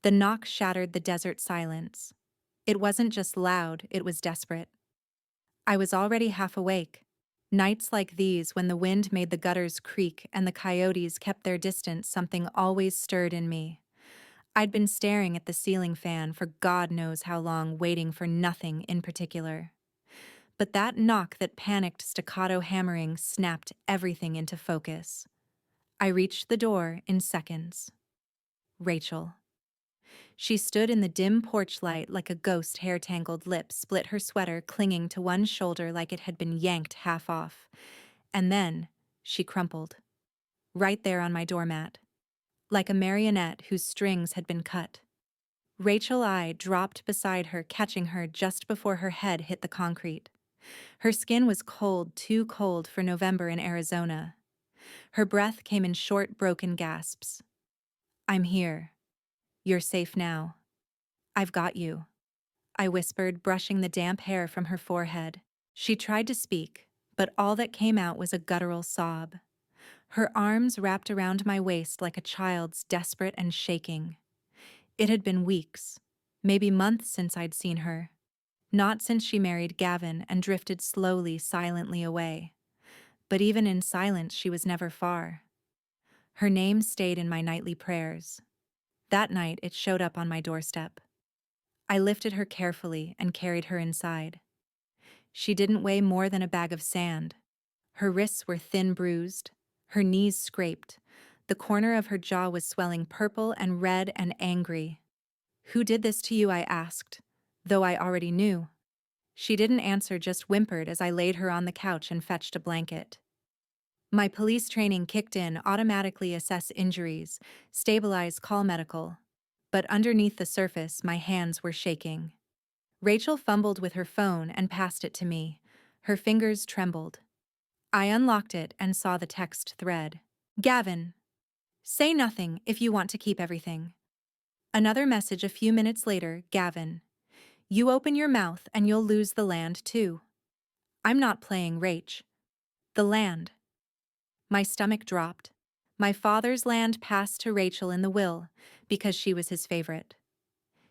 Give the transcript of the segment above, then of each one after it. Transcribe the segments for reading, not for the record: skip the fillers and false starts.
The knock shattered the desert silence. It wasn't just loud, it was desperate. I was already half awake. Nights like these, when the wind made the gutters creak and the coyotes kept their distance, something always stirred in me. I'd been staring at the ceiling fan for God knows how long, waiting for nothing in particular. But that knock, that panicked staccato hammering, snapped everything into focus. I reached the door in seconds. Rachel. She stood in the dim porch light like a ghost, hair-tangled lips split, her sweater clinging to one shoulder like it had been yanked half off. And then, she crumpled. Right there on my doormat. Like a marionette whose strings had been cut. Rachel I dropped beside her, catching her just before her head hit the concrete. Her skin was cold, too cold for November in Arizona. Her breath came in short, broken gasps. I'm here. You're safe now. I've got you. I whispered, brushing the damp hair from her forehead. She tried to speak, but all that came out was a guttural sob. Her arms wrapped around my waist like a child's, desperate and shaking. It had been weeks, maybe months since I'd seen her. Not since she married Gavin and drifted slowly, silently away. But even in silence, she was never far. Her name stayed in my nightly prayers. That night, it showed up on my doorstep. I lifted her carefully and carried her inside. She didn't weigh more than a bag of sand. Her wrists were thin, bruised, her knees scraped. The corner of her jaw was swelling purple and red and angry. "Who did this to you?" I asked, though I already knew. She didn't answer, just whimpered as I laid her on the couch and fetched a blanket. My police training kicked in, automatically assess injuries, stabilize, call medical. But underneath the surface, my hands were shaking. Rachel fumbled with her phone and passed it to me. Her fingers trembled. I unlocked it and saw the text thread. "Gavin, say nothing if you want to keep everything." Another message a few minutes later. "Gavin, you open your mouth and you'll lose the land too." I'm not playing, Rach. The land. My stomach dropped. My father's land passed to Rachel in the will because she was his favorite.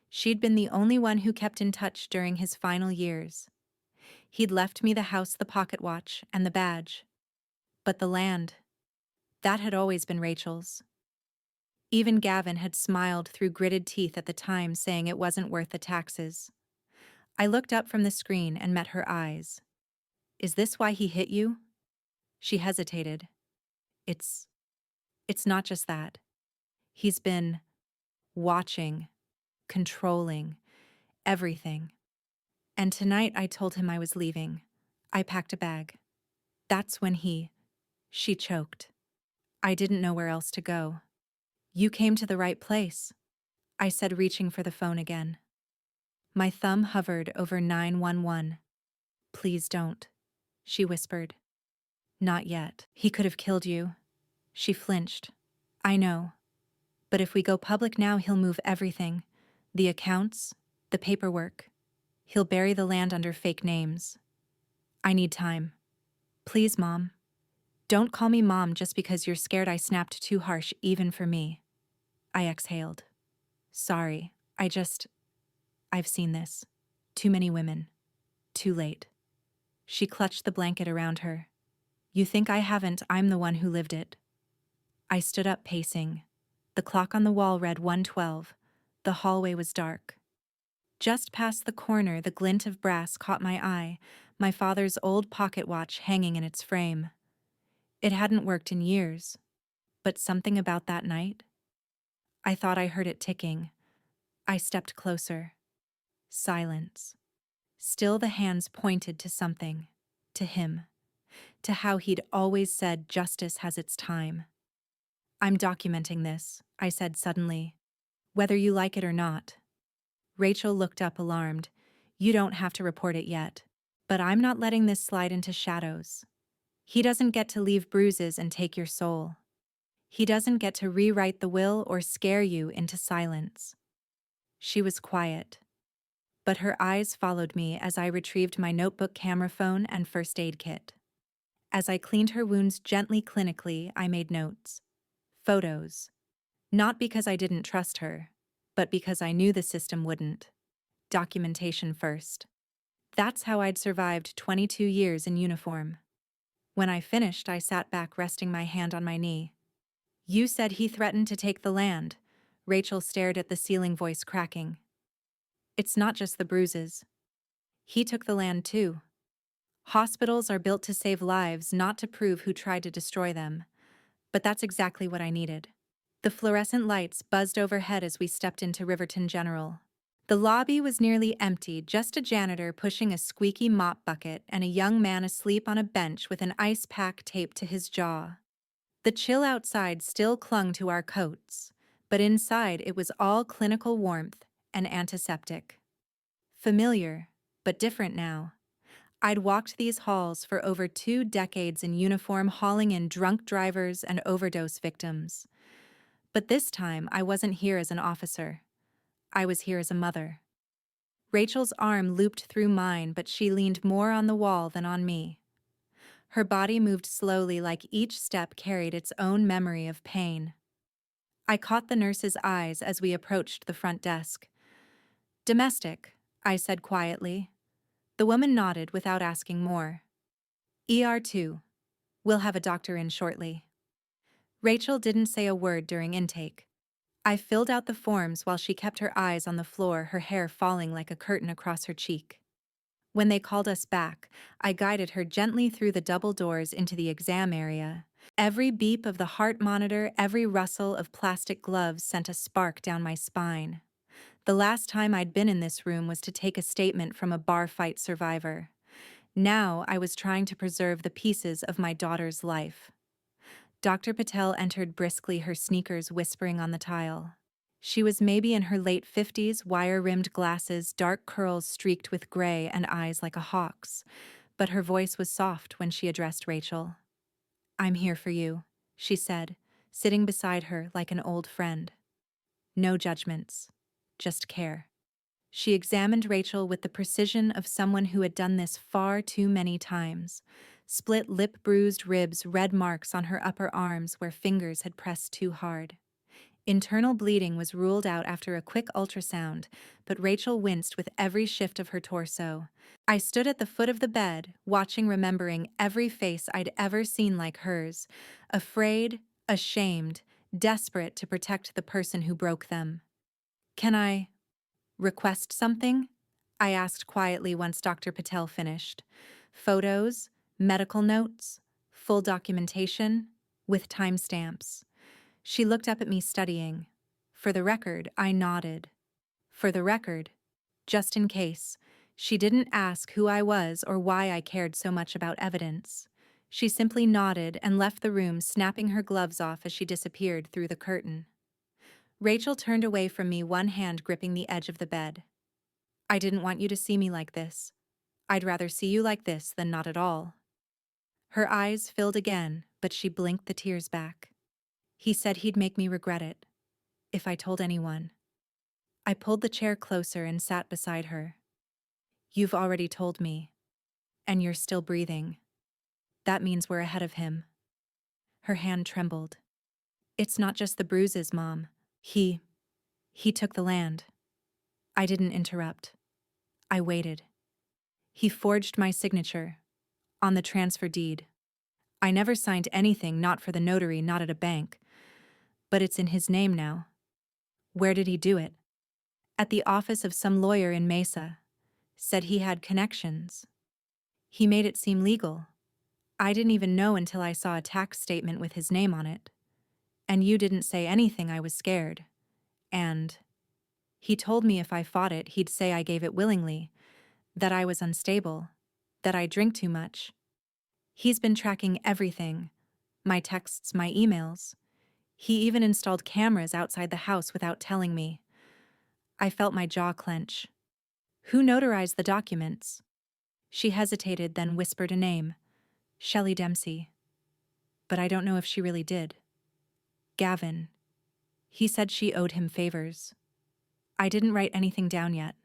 She'd been the only one who kept in touch during his final years. He'd left me the house, the pocket watch, and the badge. But the land, that had always been Rachel's. Even Gavin had smiled through gritted teeth at the time, saying it wasn't worth the taxes. I looked up from the screen and met her eyes. "Is this why he hit you?" She hesitated. It's not just that. He's been watching, controlling, everything. And tonight I told him I was leaving. I packed a bag. That's when she choked. I didn't know where else to go. "You came to the right place," I said, reaching for the phone again. My thumb hovered over 911. "Please don't," she whispered. "Not yet. He could have killed you." She flinched. "I know. But if we go public now, he'll move everything. The accounts, the paperwork. He'll bury the land under fake names. I need time. Please, Mom. Don't call me Mom just because you're scared." I snapped, too harsh even for me. I exhaled. "Sorry, I've seen this. Too many women. Too late." She clutched the blanket around her. "You think I haven't? I'm the one who lived it." I stood up, pacing. The clock on the wall read 1:12. The hallway was dark. Just past the corner, the glint of brass caught my eye, my father's old pocket watch hanging in its frame. It hadn't worked in years. But something about that night? I thought I heard it ticking. I stepped closer. Silence. Still the hands pointed to something. To him. To how he'd always said justice has its time. "I'm documenting this," I said suddenly. "Whether you like it or not." Rachel looked up, alarmed. "You don't have to report it yet. But I'm not letting this slide into shadows. He doesn't get to leave bruises and take your soul. He doesn't get to rewrite the will or scare you into silence." She was quiet. But her eyes followed me as I retrieved my notebook, camera phone, and first aid kit. As I cleaned her wounds gently, clinically, I made notes. Photos. Not because I didn't trust her, but because I knew the system wouldn't. Documentation first. That's how I'd survived 22 years in uniform. When I finished, I sat back, resting my hand on my knee. You said he threatened to take the land. Rachel stared at the ceiling, voice cracking. It's not just the bruises. He took the land too. Hospitals are built to save lives, not to prove who tried to destroy them. But that's exactly what I needed. The fluorescent lights buzzed overhead as we stepped into Riverton General. The lobby was nearly empty, just a janitor pushing a squeaky mop bucket and a young man asleep on a bench with an ice pack taped to his jaw. The chill outside still clung to our coats, but inside it was all clinical warmth and antiseptic. Familiar, but different now. I'd walked these halls for over 2 decades in uniform, hauling in drunk drivers and overdose victims. But this time, I wasn't here as an officer. I was here as a mother. Rachel's arm looped through mine, but she leaned more on the wall than on me. Her body moved slowly, like each step carried its own memory of pain. I caught the nurse's eyes as we approached the front desk. "Domestic," I said quietly. The woman nodded without asking more. "ER2. We'll have a doctor in shortly." Rachel didn't say a word during intake. I filled out the forms while she kept her eyes on the floor, her hair falling like a curtain across her cheek. When they called us back, I guided her gently through the double doors into the exam area. Every beep of the heart monitor, every rustle of plastic gloves sent a spark down my spine. The last time I'd been in this room was to take a statement from a bar fight survivor. Now I was trying to preserve the pieces of my daughter's life. Dr. Patel entered briskly, her sneakers whispering on the tile. She was maybe in her late 50s, wire-rimmed glasses, dark curls streaked with gray, and eyes like a hawk's. But her voice was soft when she addressed Rachel. "I'm here for you," she said, sitting beside her like an old friend. "No judgments, just care." She examined Rachel with the precision of someone who had done this far too many times. Split lip, bruised ribs, red marks on her upper arms where fingers had pressed too hard. Internal bleeding was ruled out after a quick ultrasound, but Rachel winced with every shift of her torso. I stood at the foot of the bed, watching, remembering every face I'd ever seen like hers, afraid, ashamed, desperate to protect the person who broke them. "Can I request something?" I asked quietly once Dr. Patel finished. "Photos, medical notes, full documentation, with timestamps." She looked up at me, studying. For the record, I nodded. For the record, just in case. She didn't ask who I was or why I cared so much about evidence. She simply nodded and left the room, snapping her gloves off as she disappeared through the curtain. Rachel turned away from me, one hand gripping the edge of the bed. "I didn't want you to see me like this. I'd rather see you like this than not at all." Her eyes filled again, but she blinked the tears back. "He said he'd make me regret it, if I told anyone." I pulled the chair closer and sat beside her. "You've already told me. And you're still breathing. That means we're ahead of him." Her hand trembled. "It's not just the bruises, Mom. He took the land." I didn't interrupt. I waited. "He forged my signature. On the transfer deed. I never signed anything, not for the notary, not at a bank. But it's in his name now." "Where did he do it?" "At the office of some lawyer in Mesa. Said he had connections. He made it seem legal. I didn't even know until I saw a tax statement with his name on it. And you didn't say anything. I was scared. And he told me if I fought it, he'd say I gave it willingly, that I was unstable, that I drink too much. He's been tracking everything, my texts, my emails. He even installed cameras outside the house without telling me." I felt my jaw clench. "Who notarized the documents?" She hesitated, then whispered a name. "Shelley Dempsey." But I don't know if she really did. "Gavin. He said she owed him favors." I didn't write anything down yet.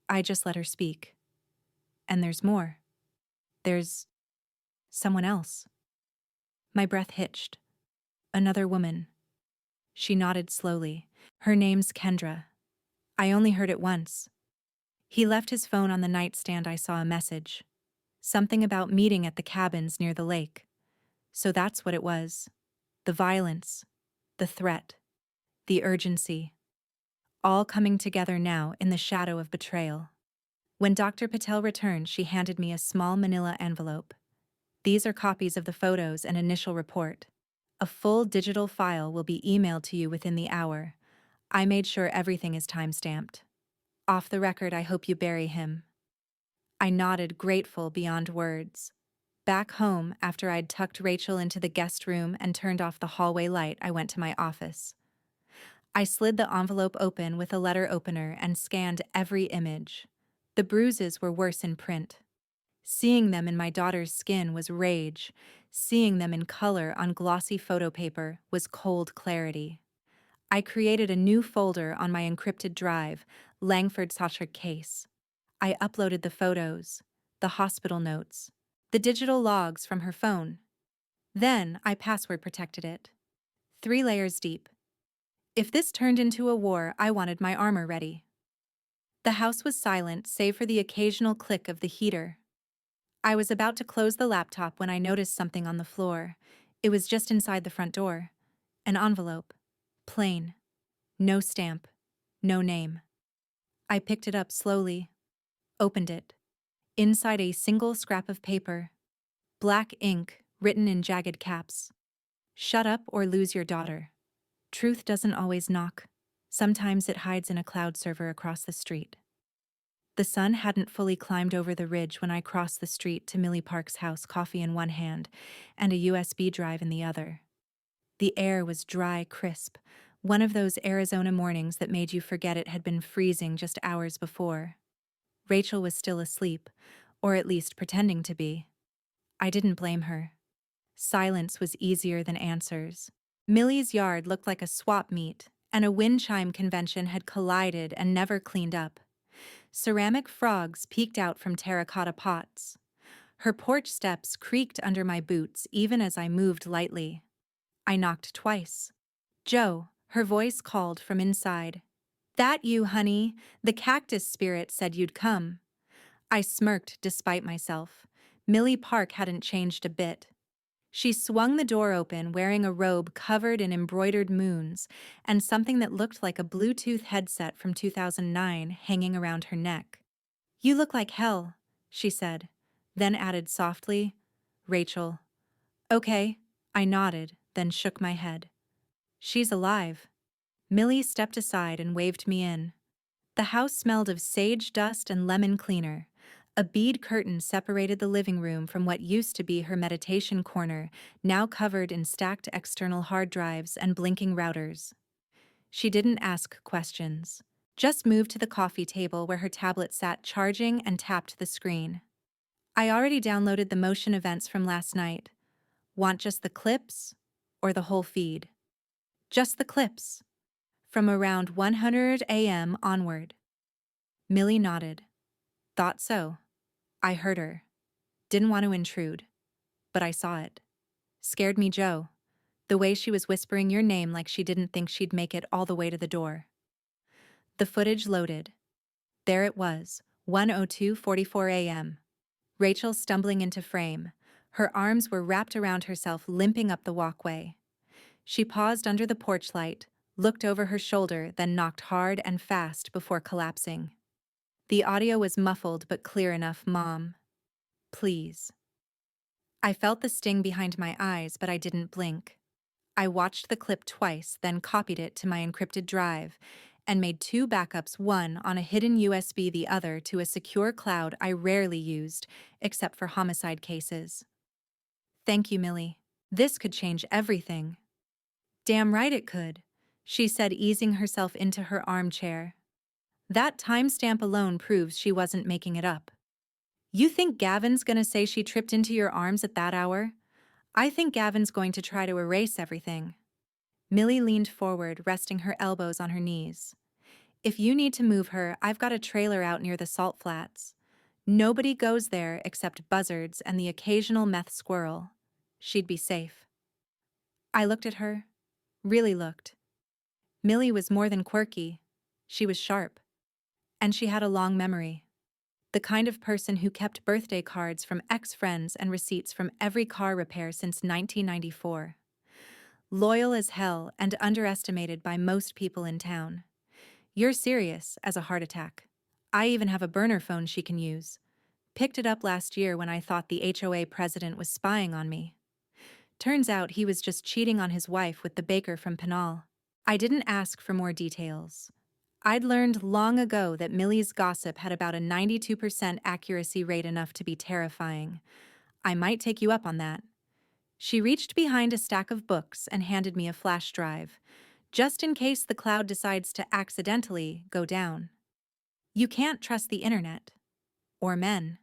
I just let her speak. "And there's more. There's someone else." My breath hitched. "Another woman." She nodded slowly. "Her name's Kendra. I only heard it once. He left his phone on the nightstand. I saw a message. Something about meeting at the cabins near the lake. So that's what it was. The violence, the threat, the urgency. All coming together now in the shadow of betrayal. When Dr. Patel returned, she handed me a small manila envelope. These are copies of the photos and initial report. A full digital file will be emailed to you within the hour. I made sure everything is time-stamped. Off the record, I hope you bury him. I nodded, grateful beyond words. Back home, after I'd tucked Rachel into the guest room and turned off the hallway light, I went to my office. I slid the envelope open with a letter opener and scanned every image. The bruises were worse in print. Seeing them in my daughter's skin was rage. Seeing them in color on glossy photo paper was cold clarity. I created a new folder on my encrypted drive, Langford Sacher case. I uploaded the photos, the hospital notes, the digital logs from her phone. Then I password protected it. 3 layers deep. If this turned into a war, I wanted my armor ready. The house was silent, save for the occasional click of the heater. I was about to close the laptop when I noticed something on the floor. It was just inside the front door. An envelope. Plain. No stamp. No name. I picked it up slowly. Opened it. Inside a single scrap of paper. Black ink, written in jagged caps. Shut up or lose your daughter. Truth doesn't always knock. Sometimes it hides in a cloud server across the street. The sun hadn't fully climbed over the ridge when I crossed the street to Millie Park's house, coffee in one hand and a USB drive in the other. The air was dry, crisp, one of those Arizona mornings that made you forget it had been freezing just hours before. Rachel was still asleep, or at least pretending to be. I didn't blame her. Silence was easier than answers. Millie's yard looked like a swap meet, and a wind chime convention had collided and never cleaned up. Ceramic frogs peeked out from terracotta pots. Her porch steps creaked under my boots even as I moved lightly. I knocked twice. "Joe," her voice called from inside. "That you, honey? The cactus spirit said you'd come." I smirked despite myself. Millie Park hadn't changed a bit. She swung the door open wearing a robe covered in embroidered moons and something that looked like a Bluetooth headset from 2009 hanging around her neck. "You look like hell," she said, then added softly, "Rachel." "Okay," I nodded, then shook my head. "She's alive." Millie stepped aside and waved me in. The house smelled of sage dust and lemon cleaner. A bead curtain separated the living room from what used to be her meditation corner, now covered in stacked external hard drives and blinking routers. She didn't ask questions, just moved to the coffee table where her tablet sat charging and tapped the screen. "I already downloaded the motion events from last night. Want just the clips or the whole feed?" "Just the clips. From around 100 a.m. onward." Millie nodded. "Thought so." I heard her. Didn't want to intrude. But I saw it. Scared me, Joe. The way she was whispering your name like she didn't think she'd make it all the way to the door. The footage loaded. There it was, 1:02:44 a.m. Rachel stumbling into frame. Her arms were wrapped around herself, limping up the walkway. She paused under the porch light, looked over her shoulder, then knocked hard and fast before collapsing. The audio was muffled but clear enough. "Mom, please." I felt the sting behind my eyes, but I didn't blink. I watched the clip twice, then copied it to my encrypted drive, and made 2 backups, one on a hidden USB, the other to a secure cloud I rarely used, except for homicide cases. "Thank you, Millie. This could change everything." "Damn right it could," she said, easing herself into her armchair. "That timestamp alone proves she wasn't making it up." "You think Gavin's gonna say she tripped into your arms at that hour?" "I think Gavin's going to try to erase everything." Millie leaned forward, resting her elbows on her knees. "If you need to move her, I've got a trailer out near the salt flats. Nobody goes there except buzzards and the occasional meth squirrel. She'd be safe." I looked at her. Really looked. Millie was more than quirky. She was sharp. And she had a long memory. The kind of person who kept birthday cards from ex-friends and receipts from every car repair since 1994. Loyal as hell and underestimated by most people in town. You're serious as a heart attack. I even have a burner phone she can use. Picked it up last year when I thought the HOA president was spying on me. Turns out he was just cheating on his wife with the baker from Pinal. I didn't ask for more details. I'd learned long ago that Millie's gossip had about a 92% accuracy rate, enough to be terrifying. I might take you up on that. She reached behind a stack of books and handed me a flash drive, just in case the cloud decides to accidentally go down. You can't trust the internet. Or men.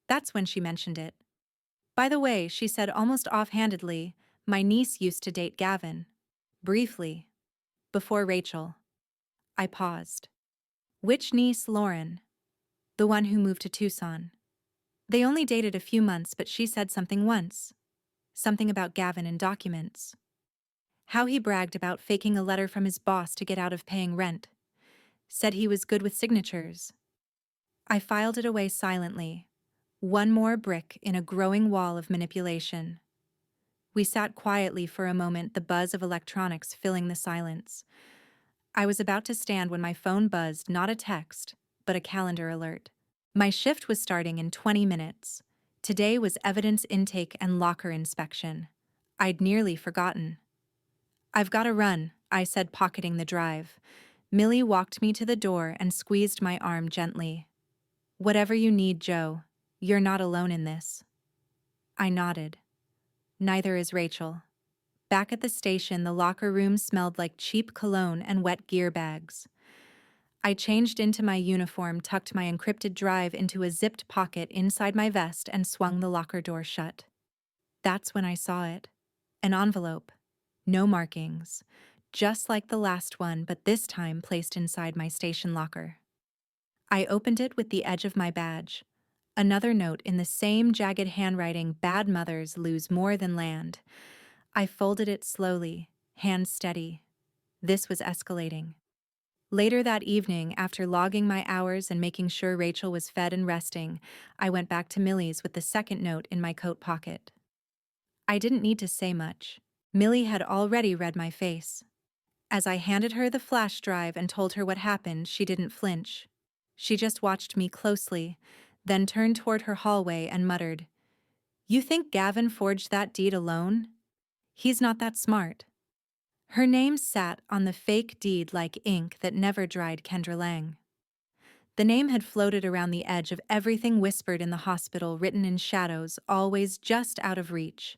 That's when she mentioned it. By the way, she said almost offhandedly, my niece used to date Gavin. Briefly. Before Rachel. I paused. Which niece, Lauren? The one who moved to Tucson. They only dated a few months, but she said something once. Something about Gavin and documents. How he bragged about faking a letter from his boss to get out of paying rent. Said he was good with signatures. I filed it away silently. One more brick in a growing wall of manipulation. We sat quietly for a moment, the buzz of electronics filling the silence. I was about to stand when my phone buzzed, not a text, but a calendar alert. My shift was starting in 20 minutes. Today was evidence intake and locker inspection. I'd nearly forgotten. I've got to run, I said, pocketing the drive. Millie walked me to the door and squeezed my arm gently. Whatever you need, Joe. You're not alone in this. I nodded. Neither is Rachel. Back at the station, the locker room smelled like cheap cologne and wet gear bags. I changed into my uniform, tucked my encrypted drive into a zipped pocket inside my vest, and swung the locker door shut. That's when I saw it. An envelope. No markings. Just like the last one, but this time placed inside my station locker. I opened it with the edge of my badge. Another note in the same jagged handwriting: bad mothers lose more than land. I folded it slowly, hands steady. This was escalating. Later that evening, after logging my hours and making sure Rachel was fed and resting, I went back to Millie's with the second note in my coat pocket. I didn't need to say much. Millie had already read my face. As I handed her the flash drive and told her what happened, she didn't flinch. She just watched me closely, then turned toward her hallway and muttered, "You think Gavin forged that deed alone? He's not that smart." Her name sat on the fake deed like ink that never dried. Kendra Lang. The name had floated around the edge of everything whispered in the hospital, written in shadows, always just out of reach.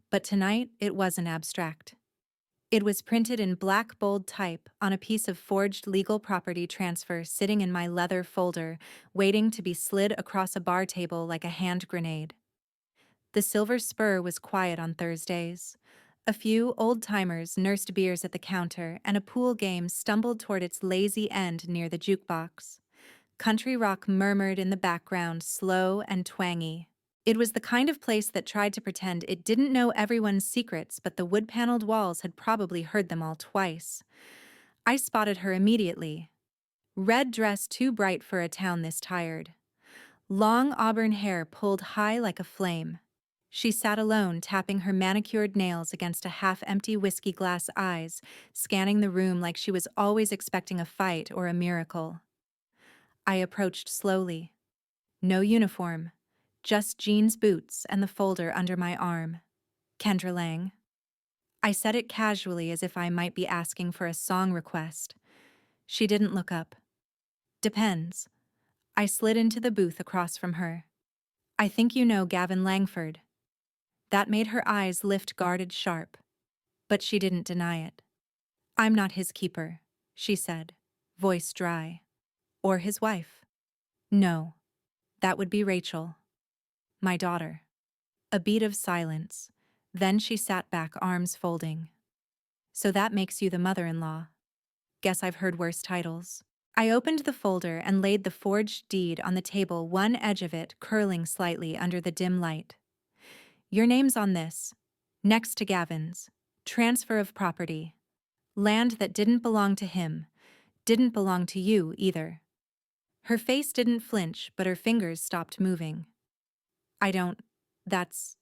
But tonight, it wasn't abstract. It was printed in black bold type on a piece of forged legal property transfer sitting in my leather folder, waiting to be slid across a bar table like a hand grenade. The Silver Spur was quiet on Thursdays. A few old-timers nursed beers at the counter, and a pool game stumbled toward its lazy end near the jukebox. Country rock murmured in the background, slow and twangy. It was the kind of place that tried to pretend it didn't know everyone's secrets, but the wood-paneled walls had probably heard them all twice. I spotted her immediately. Red dress too bright for a town this tired. Long auburn hair pulled high like a flame. She sat alone, tapping her manicured nails against a half-empty whiskey glass, eyes scanning the room like she was always expecting a fight or a miracle. I approached slowly. No uniform. Just jeans, boots, and the folder under my arm. Kendra Lang. I said it casually, as if I might be asking for a song request. She didn't look up. Depends. I slid into the booth across from her. I think you know Gavin Langford. That made her eyes lift, guarded sharp. But she didn't deny it. I'm not his keeper, she said, voice dry. Or his wife. No. That would be Rachel. My daughter. A beat of silence. Then she sat back, arms folding. So that makes you the mother-in-law. Guess I've heard worse titles. I opened the folder and laid the forged deed on the table, one edge of it curling slightly under the dim light. Your name's on this. Next to Gavin's. Transfer of property. Land that didn't belong to him. Didn't belong to you either. Her face didn't flinch, but her fingers stopped moving. I don't. That's.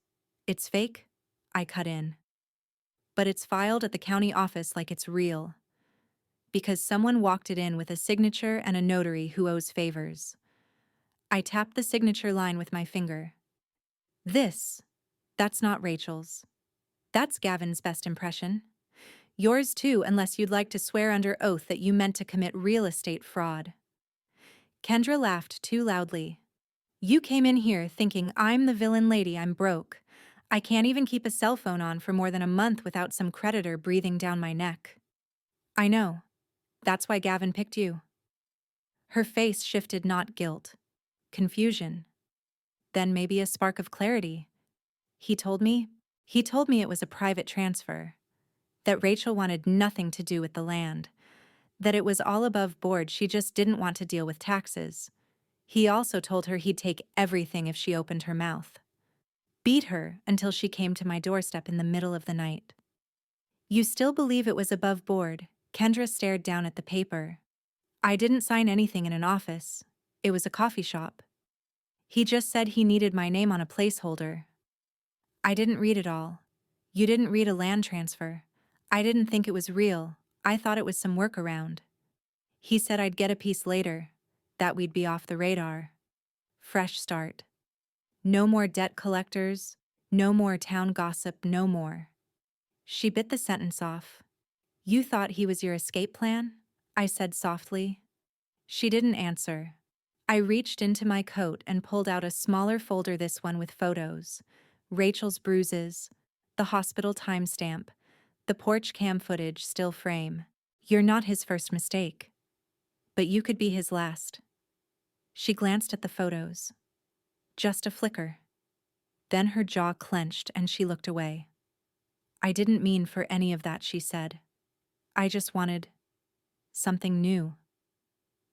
It's fake? I cut in. But it's filed at the county office like it's real. Because someone walked it in with a signature and a notary who owes favors. I tapped the signature line with my finger. This. That's not Rachel's. That's Gavin's best impression. Yours too, unless you'd like to swear under oath that you meant to commit real estate fraud. Kendra laughed too loudly. You came in here thinking I'm the villain lady. I'm broke. I can't even keep a cell phone on for more than a month without some creditor breathing down my neck. I know. That's why Gavin picked you. Her face shifted, not guilt. Confusion. Then maybe a spark of clarity. He told me it was a private transfer. That Rachel wanted nothing to do with the land. That it was all above board, she just didn't want to deal with taxes. He also told her he'd take everything if she opened her mouth. Beat her until she came to my doorstep in the middle of the night. You still believe it was above board? Kendra stared down at the paper. I didn't sign anything in an office. It was a coffee shop. He just said he needed my name on a placeholder. I didn't read it all. You didn't read a land transfer. I didn't think it was real. I thought it was some workaround. He said I'd get a piece later, that we'd be off the radar. Fresh start. No more debt collectors, no more town gossip, no more. She bit the sentence off. You thought he was your escape plan? I said softly. She didn't answer. I reached into my coat and pulled out a smaller folder, this one with photos. Rachel's bruises, the hospital timestamp, the porch cam footage still frame. You're not his first mistake. But you could be his last. She glanced at the photos. Just a flicker. Then her jaw clenched and she looked away. I didn't mean for any of that, she said. I just wanted something new.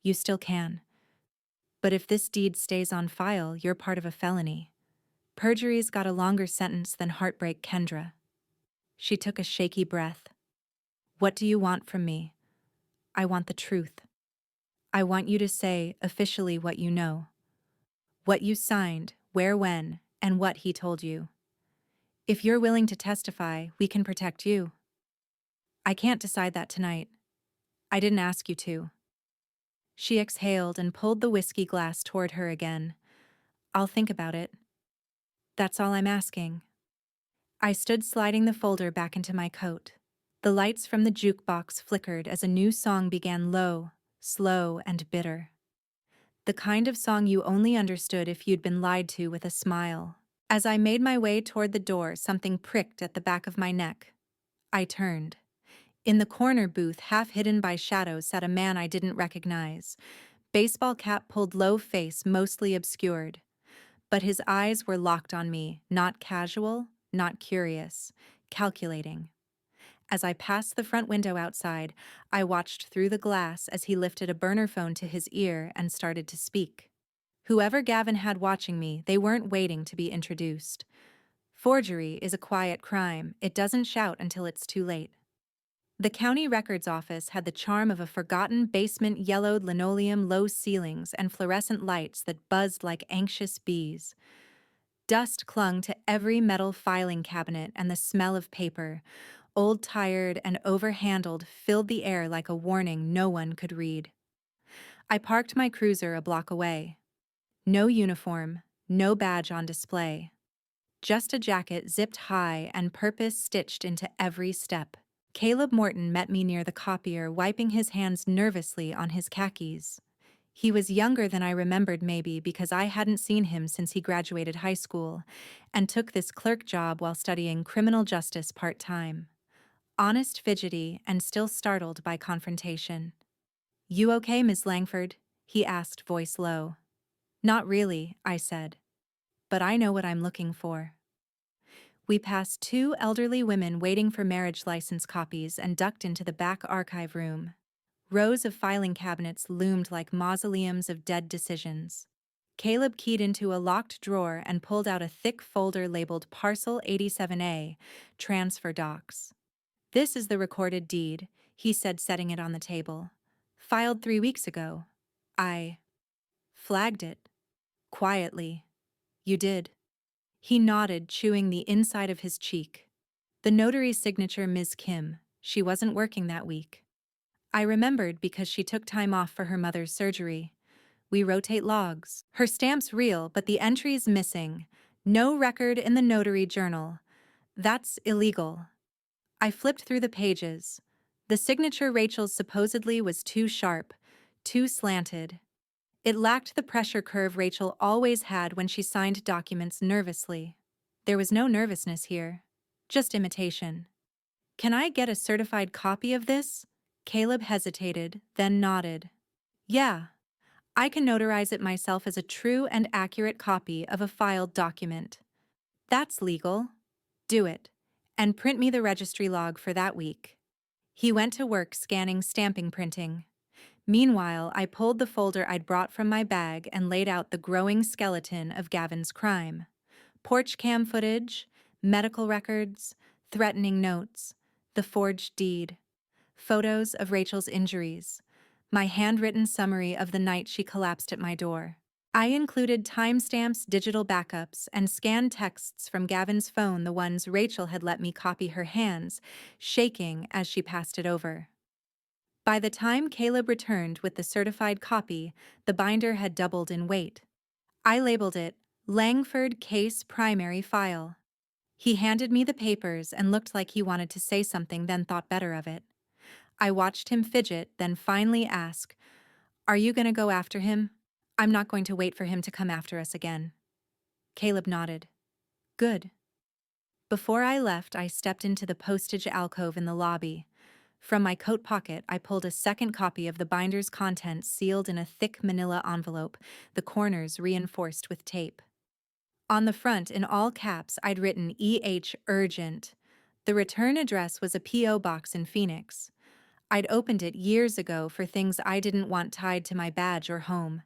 You still can. But if this deed stays on file, you're part of a felony. Perjury's got a longer sentence than heartbreak, Kendra. She took a shaky breath. What do you want from me? I want the truth. I want you to say officially what you know. What you signed, where, when, and what he told you. If you're willing to testify, we can protect you. I can't decide that tonight. I didn't ask you to. She exhaled and pulled the whiskey glass toward her again. I'll think about it. That's all I'm asking. I stood sliding the folder back into my coat. The lights from the jukebox flickered as a new song began, low, slow, and bitter. The kind of song you only understood if you'd been lied to, with a smile. As I made my way toward the door, something pricked at the back of my neck. I turned. In the corner booth, half hidden by shadows, sat a man I didn't recognize. Baseball cap pulled low, face mostly obscured. But his eyes were locked on me, not casual, not curious, calculating. As I passed the front window outside, I watched through the glass as he lifted a burner phone to his ear and started to speak. Whoever Gavin had watching me, they weren't waiting to be introduced. Forgery is a quiet crime. It doesn't shout until it's too late. The county records office had the charm of a forgotten basement, yellowed linoleum, low ceilings, and fluorescent lights that buzzed like anxious bees. Dust clung to every metal filing cabinet, and the smell of paper, old, tired, and overhandled, filled the air like a warning no one could read. I parked my cruiser a block away. No uniform, no badge on display. Just a jacket zipped high and purpose stitched into every step. Caleb Morton met me near the copier, wiping his hands nervously on his khakis. He was younger than I remembered, maybe because I hadn't seen him since he graduated high school, and took this clerk job while studying criminal justice part-time. Honest, fidgety, and still startled by confrontation. You okay, Miss Langford? He asked, voice low. Not really, I said. But I know what I'm looking for. We passed two elderly women waiting for marriage license copies and ducked into the back archive room. Rows of filing cabinets loomed like mausoleums of dead decisions. Caleb keyed into a locked drawer and pulled out a thick folder labeled Parcel 87A, Transfer Docs. This is the recorded deed, he said, setting it on the table. Filed 3 weeks ago. Flagged it. Quietly. You did. He nodded, chewing the inside of his cheek. The notary's signature, Ms. Kim. She wasn't working that week. I remembered because she took time off for her mother's surgery. We rotate logs. Her stamp's real, but the entry's missing. No record in the notary journal. That's illegal. I flipped through the pages. The signature Rachel's supposedly was too sharp, too slanted. It lacked the pressure curve Rachel always had when she signed documents nervously. There was no nervousness here, just imitation. Can I get a certified copy of this? Caleb hesitated, then nodded. Yeah, I can notarize it myself as a true and accurate copy of a filed document. That's legal. Do it. And print me the registry log for that week. He went to work scanning stamping printing. Meanwhile, I pulled the folder I'd brought from my bag and laid out the growing skeleton of Gavin's crime. Porch cam footage, medical records, threatening notes, the forged deed, photos of Rachel's injuries, my handwritten summary of the night she collapsed at my door. I included timestamps, digital backups, and scanned texts from Gavin's phone, the ones Rachel had let me copy, her hands shaking as she passed it over. By the time Caleb returned with the certified copy, the binder had doubled in weight. I labeled it Langford Case Primary File. He handed me the papers and looked like he wanted to say something, then thought better of it. I watched him fidget, then finally ask, "Are you going to go after him? I'm not going to wait for him to come after us again." Caleb nodded. Good. Before I left, I stepped into the postage alcove in the lobby. From my coat pocket, I pulled a second copy of the binder's contents sealed in a thick manila envelope, the corners reinforced with tape. On the front, in all caps, I'd written E.H. Urgent. The return address was a P.O. box in Phoenix. I'd opened it years ago for things I didn't want tied to my badge or home.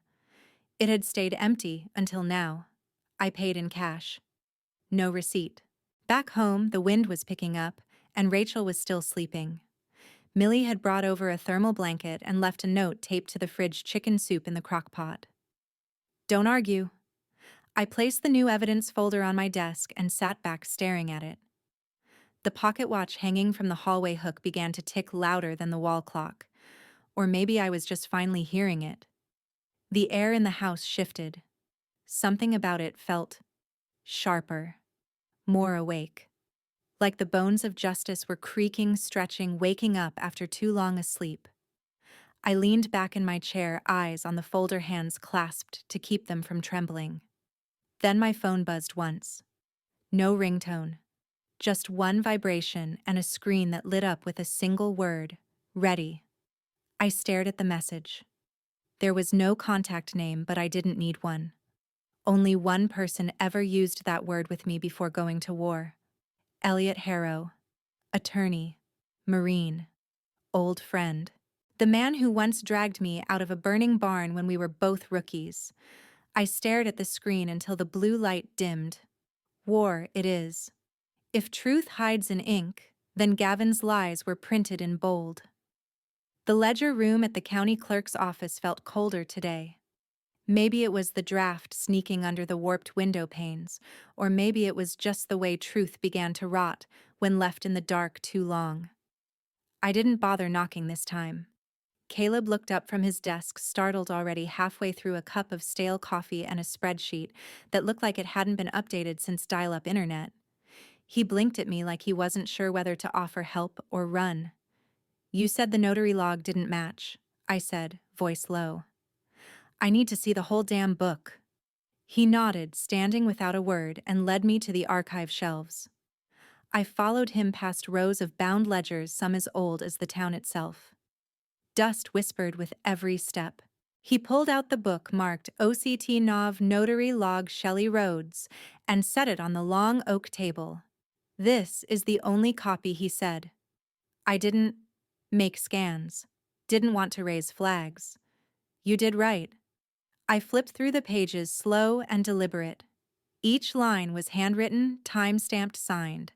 It had stayed empty until now. I paid in cash. No receipt. Back home, the wind was picking up, and Rachel was still sleeping. Millie had brought over a thermal blanket and left a note taped to the fridge: chicken soup in the crock pot. Don't argue. I placed the new evidence folder on my desk and sat back staring at it. The pocket watch hanging from the hallway hook began to tick louder than the wall clock. Or maybe I was just finally hearing it. The air in the house shifted. Something about it felt sharper, more awake. Like the bones of justice were creaking, stretching, waking up after too long a sleep. I leaned back in my chair, eyes on the folder, hands clasped to keep them from trembling. Then my phone buzzed once. No ringtone. Just one vibration and a screen that lit up with a single word: ready. I stared at the message. There was no contact name, but I didn't need one. Only one person ever used that word with me before going to war. Elliot Harrow. Attorney. Marine. Old friend. The man who once dragged me out of a burning barn when we were both rookies. I stared at the screen until the blue light dimmed. War it is. If truth hides in ink, then Gavin's lies were printed in bold. The ledger room at the county clerk's office felt colder today. Maybe it was the draft sneaking under the warped window panes, or maybe it was just the way truth began to rot when left in the dark too long. I didn't bother knocking this time. Caleb looked up from his desk, startled, already halfway through a cup of stale coffee and a spreadsheet that looked like it hadn't been updated since dial-up internet. He blinked at me like he wasn't sure whether to offer help or run. "You said the notary log didn't match," I said, voice low. "I need to see the whole damn book." He nodded, standing without a word, and led me to the archive shelves. I followed him past rows of bound ledgers, some as old as the town itself. Dust whispered with every step. He pulled out the book marked OCT Nov Notary Log Shelley Rhodes and set it on the long oak table. "This is the only copy," he said. "I didn't make scans. Didn't want to raise flags. You did right." I flipped through the pages, slow and deliberate. Each line was handwritten, time-stamped, signed.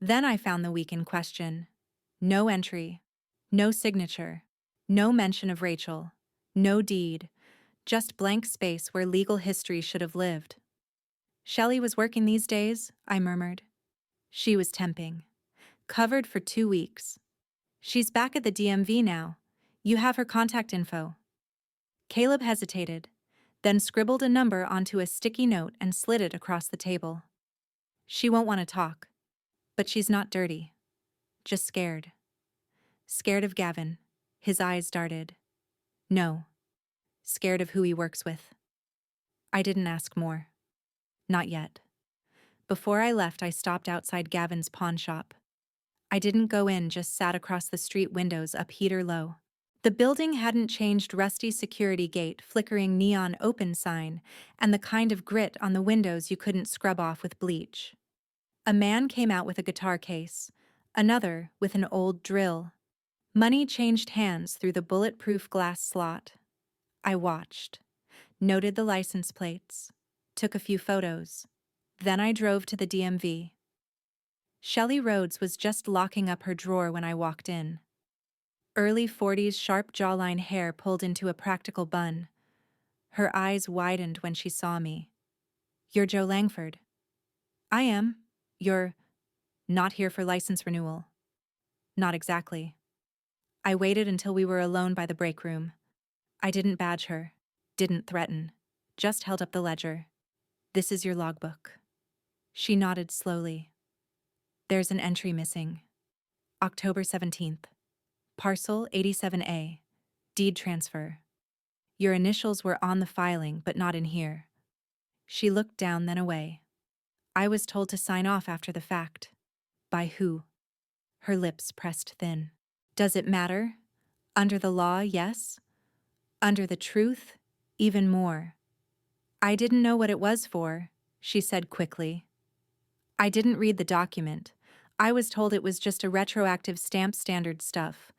Then I found the week in question. No entry. No signature. No mention of Rachel. No deed. Just blank space where legal history should have lived. Shelley was working these days, I murmured. She was temping. Covered for 2 weeks. She's back at the DMV now. You have her contact info. Caleb hesitated, then scribbled a number onto a sticky note and slid it across the table. She won't want to talk. But she's not dirty. Just scared. Scared of Gavin. His eyes darted. No. Scared of who he works with. I didn't ask more. Not yet. Before I left, I stopped outside Gavin's pawn shop. I didn't go in, just sat across the street windows up heater low. The building hadn't changed, rusty security gate, flickering neon open sign, and the kind of grit on the windows you couldn't scrub off with bleach. A man came out with a guitar case, another with an old drill. Money changed hands through the bulletproof glass slot. I watched, noted the license plates, took a few photos. Then I drove to the DMV. Shelley Rhodes was just locking up her drawer when I walked in. Early 40s, sharp jawline, hair pulled into a practical bun. Her eyes widened when she saw me. You're Joe Langford. I am. You're not here for license renewal. Not exactly. I waited until we were alone by the break room. I didn't badge her, didn't threaten, just held up the ledger. This is your logbook. She nodded slowly. There's an entry missing. October 17th. Parcel 87A. Deed transfer. Your initials were on the filing, but not in here. She looked down, then away. I was told to sign off after the fact. By who? Her lips pressed thin. Does it matter? Under the law, yes. Under the truth, even more. I didn't know what it was for, she said quickly. I didn't read the document. I was told it was just a retroactive stamp, standard stuff.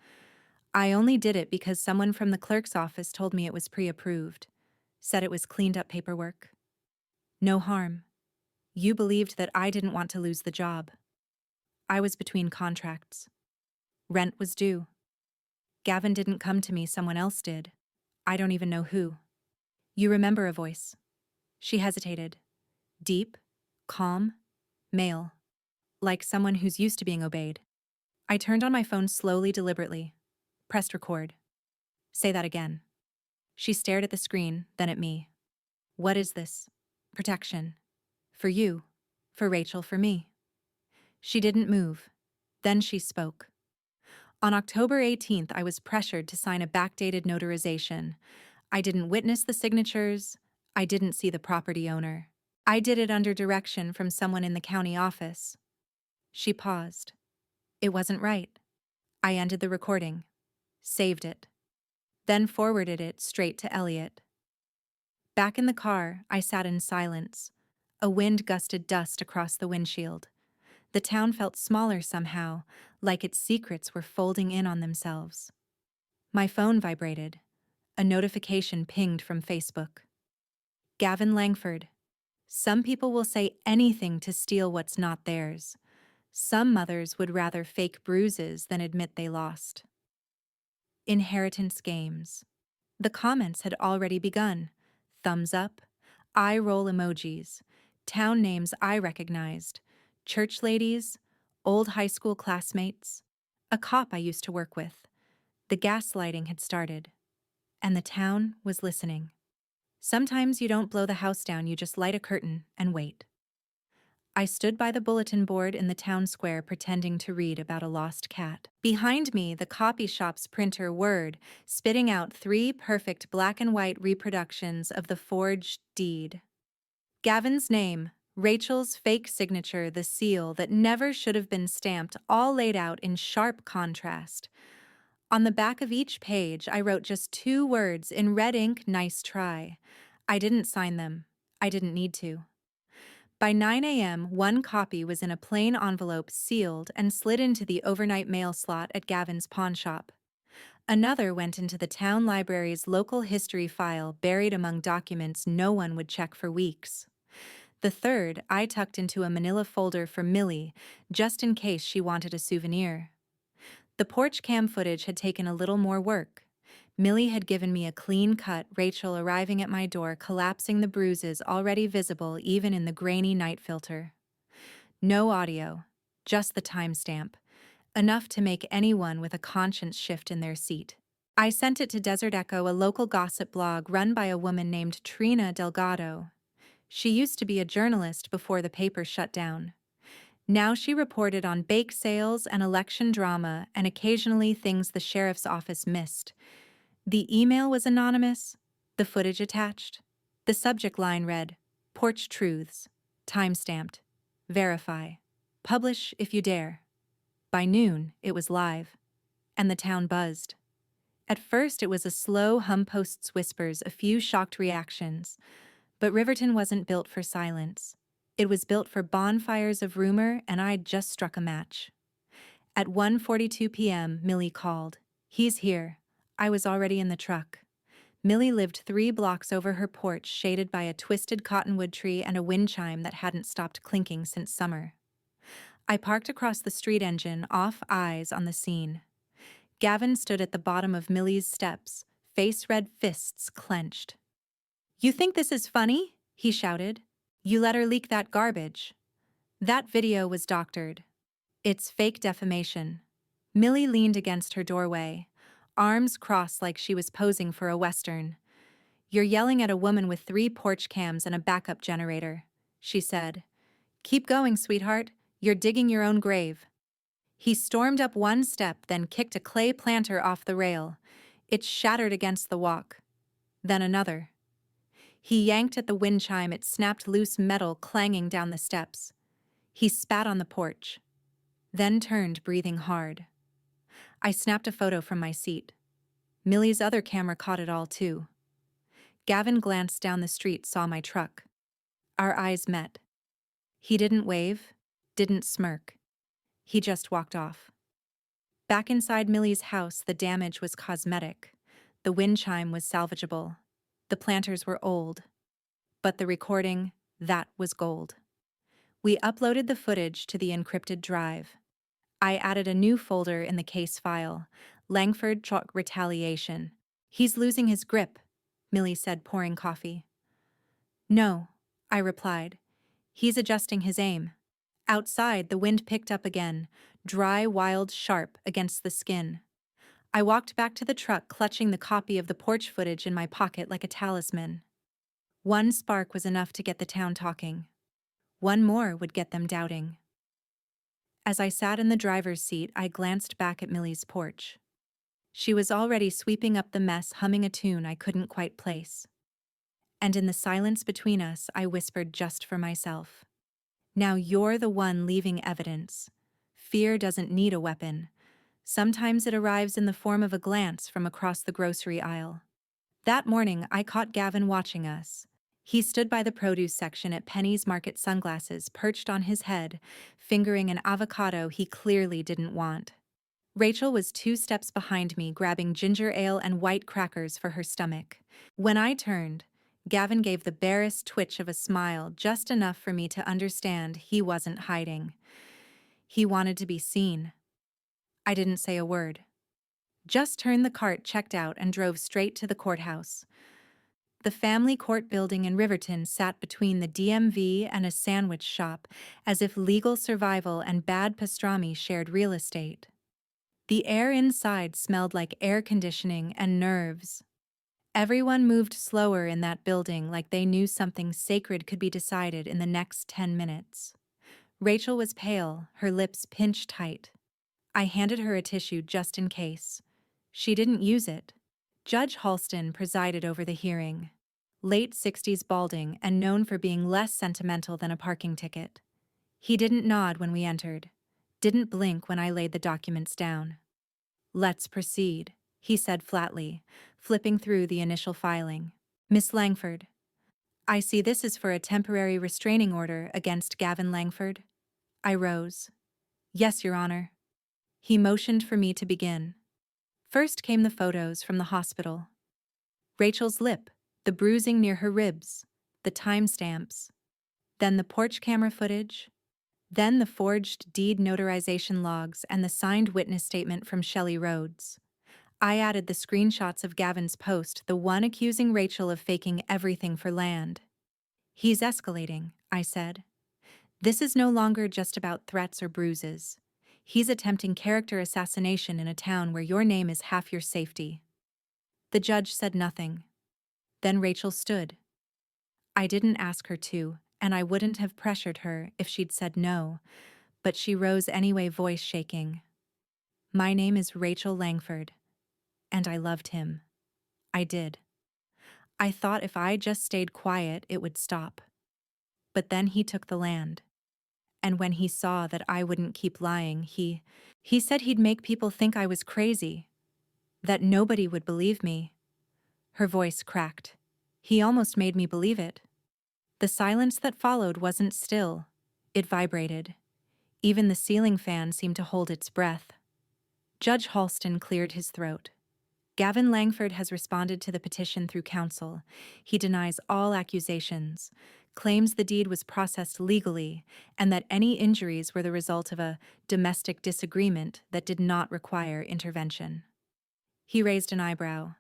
I only did it because someone from the clerk's office told me it was pre-approved. Said it was cleaned up paperwork. No harm. You believed that I didn't want to lose the job. I was between contracts. Rent was due. Gavin didn't come to me, someone else did. I don't even know who. You remember a voice. She hesitated. Deep, calm, male. Like someone who's used to being obeyed. I turned on my phone slowly, deliberately. Pressed record. Say that again. She stared at the screen, then at me. What is this? Protection. For you. For Rachel, for me. She didn't move. Then she spoke. On October 18th, I was pressured to sign a backdated notarization. I didn't witness the signatures. I didn't see the property owner. I did it under direction from someone in the county office. She paused. It wasn't right. I ended the recording. Saved it. Then forwarded it straight to Elliot. Back in the car, I sat in silence. A wind gusted dust across the windshield. The town felt smaller somehow, like its secrets were folding in on themselves. My phone vibrated. A notification pinged from Facebook. Gavin Langford. Some people will say anything to steal what's not theirs. Some mothers would rather fake bruises than admit they lost. Inheritance games. The comments had already begun. Thumbs up, eye roll emojis, town names I recognized, church ladies, old high school classmates, a cop I used to work with. The gaslighting had started, and the town was listening. Sometimes you don't blow the house down, you just light a curtain and wait. I stood by the bulletin board in the town square pretending to read about a lost cat. Behind me, the copy shop's printer Word, spitting out 3 perfect black and white reproductions of the forged deed. Gavin's name, Rachel's fake signature, the seal that never should have been stamped, all laid out in sharp contrast. On the back of each page, I wrote just 2 words in red ink, nice try. I didn't sign them. I didn't need to. By 9 a.m., 1 copy was in a plain envelope, sealed, and slid into the overnight mail slot at Gavin's pawn shop. Another went into the town library's local history file, buried among documents no one would check for weeks. The third I tucked into a manila folder for Millie, just in case she wanted a souvenir. The porch cam footage had taken a little more work. Millie had given me a clean cut, Rachel arriving at my door, collapsing the bruises already visible even in the grainy night filter. No audio, just the timestamp, enough to make anyone with a conscience shift in their seat. I sent it to Desert Echo, a local gossip blog run by a woman named Trina Delgado. She used to be a journalist before the paper shut down. Now she reported on bake sales and election drama and occasionally things the sheriff's office missed. The email was anonymous, the footage attached. The subject line read, "Porch Truths, timestamped, verify, publish if you dare." By noon, it was live, and the town buzzed. At first, it was a slow hum, posts, whispers, a few shocked reactions. But Riverton wasn't built for silence. It was built for bonfires of rumor, and I'd just struck a match. At 1:42 p.m., Millie called. "He's here." I was already in the truck. Millie lived 3 blocks over her porch, shaded by a twisted cottonwood tree and a wind chime that hadn't stopped clinking since summer. I parked across the street, engine off, eyes on the scene. Gavin stood at the bottom of Millie's steps, face red, fists clenched. "You think this is funny?" he shouted. "You let her leak that garbage." That video was doctored. It's fake defamation. Millie leaned against her doorway, arms crossed like she was posing for a Western. "You're yelling at a woman with 3 porch cams and a backup generator," she said. "Keep going, sweetheart. You're digging your own grave." He stormed up 1 step, then kicked a clay planter off the rail. It shattered against the walk. Then another. He yanked at the wind chime, it snapped loose, metal clanging down the steps. He spat on the porch, then turned, breathing hard. I snapped a photo from my seat. Millie's other camera caught it all too. Gavin glanced down the street, saw my truck. Our eyes met. He didn't wave, didn't smirk. He just walked off. Back inside Millie's house, the damage was cosmetic. The wind chime was salvageable. The planters were old. But the recording, that was gold. We uploaded the footage to the encrypted drive. I added a new folder in the case file, Langford Chalk Retaliation. "He's losing his grip," Millie said, pouring coffee. "No," I replied. "He's adjusting his aim." Outside, the wind picked up again, dry, wild, sharp against the skin. I walked back to the truck, clutching the copy of the porch footage in my pocket like a talisman. 1 spark was enough to get the town talking. 1 more would get them doubting. As I sat in the driver's seat, I glanced back at Millie's porch. She was already sweeping up the mess, humming a tune I couldn't quite place. And in the silence between us, I whispered just for myself. "Now you're the one leaving evidence. Fear doesn't need a weapon. Sometimes it arrives in the form of a glance from across the grocery aisle." That morning, I caught Gavin watching us. He stood by the produce section at Penny's Market, sunglasses perched on his head, fingering an avocado he clearly didn't want. Rachel was 2 steps behind me, grabbing ginger ale and white crackers for her stomach. When I turned, Gavin gave the barest twitch of a smile, just enough for me to understand he wasn't hiding. He wanted to be seen. I didn't say a word. Just turned the cart, checked out, and drove straight to the courthouse. The family court building in Riverton sat between the DMV and a sandwich shop, as if legal survival and bad pastrami shared real estate. The air inside smelled like air conditioning and nerves. Everyone moved slower in that building, like they knew something sacred could be decided in the next 10 minutes. Rachel was pale, her lips pinched tight. I handed her a tissue just in case. She didn't use it. Judge Halston presided over the hearing. Late 60s, balding, and known for being less sentimental than a parking ticket. He didn't nod when we entered, didn't blink when I laid the documents down. "Let's proceed," he said flatly, flipping through the initial filing. "Miss Langford, I see this is for a temporary restraining order against Gavin Langford." I rose. "Yes, Your Honor." He motioned for me to begin. First came the photos from the hospital. Rachel's lip, the bruising near her ribs, the timestamps. Then the porch camera footage. Then the forged deed notarization logs and the signed witness statement from Shelley Rhodes. I added the screenshots of Gavin's post, the one accusing Rachel of faking everything for land. He's escalating, I said. This is no longer just about threats or bruises. He's attempting character assassination in a town where your name is half your safety. The judge said nothing. Then Rachel stood. I didn't ask her to, and I wouldn't have pressured her if she'd said no, but she rose anyway, voice shaking. My name is Rachel Langford, and I loved him. I did. I thought if I just stayed quiet, it would stop. But then he took the land. And when he saw that I wouldn't keep lying, he said he'd make people think I was crazy, that nobody would believe me. Her voice cracked. He almost made me believe it. The silence that followed wasn't still. It vibrated. Even the ceiling fan seemed to hold its breath. Judge Halston cleared his throat. Gavin Langford has responded to the petition through counsel. He denies all accusations, claims the deed was processed legally, and that any injuries were the result of a domestic disagreement that did not require intervention. He raised an eyebrow.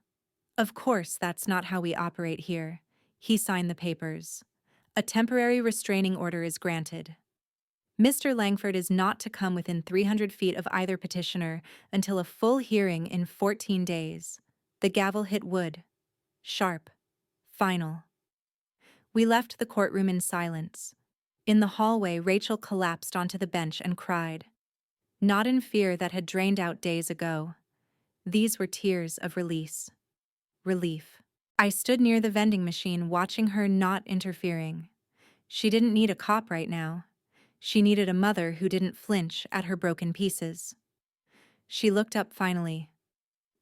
Of course, that's not how we operate here. He signed the papers. A temporary restraining order is granted. Mr. Langford is not to come within 300 feet of either petitioner until a full hearing in 14 days. The gavel hit wood. Sharp. Final. We left the courtroom in silence. In the hallway, Rachel collapsed onto the bench and cried. Not in fear that had drained out days ago. These were tears of release. Relief. I stood near the vending machine watching her, not interfering. She didn't need a cop right now. She needed a mother who didn't flinch at her broken pieces. She looked up finally.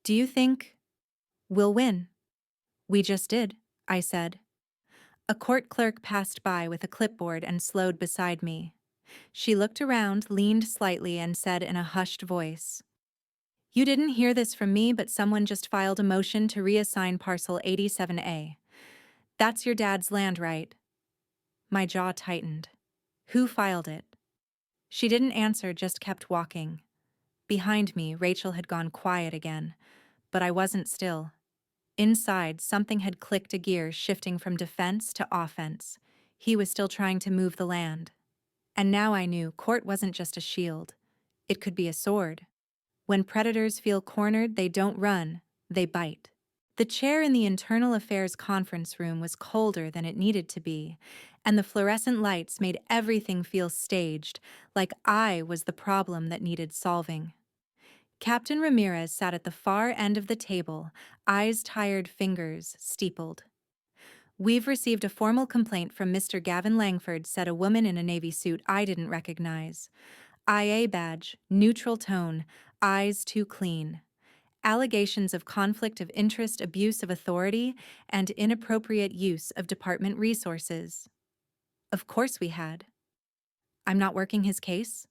Do you think we'll win? We just did, I said. A court clerk passed by with a clipboard and slowed beside me. She looked around, leaned slightly, and said in a hushed voice, You didn't hear this from me, but someone just filed a motion to reassign parcel 87A. That's your dad's land, right? My jaw tightened. Who filed it? She didn't answer, just kept walking. Behind me, Rachel had gone quiet again, but I wasn't still. Inside, something had clicked a gear, shifting from defense to offense. He was still trying to move the land. And now I knew court wasn't just a shield. It could be a sword. When predators feel cornered, they don't run, they bite. The chair in the Internal Affairs conference room was colder than it needed to be, and the fluorescent lights made everything feel staged, like I was the problem that needed solving. Captain Ramirez sat at the far end of the table, eyes tired, fingers steepled. We've received a formal complaint from Mr. Gavin Langford, said a woman in a navy suit I didn't recognize. IA badge, neutral tone, eyes too clean. Allegations of conflict of interest, abuse of authority, and inappropriate use of department resources. Of course we had. I'm not working his case?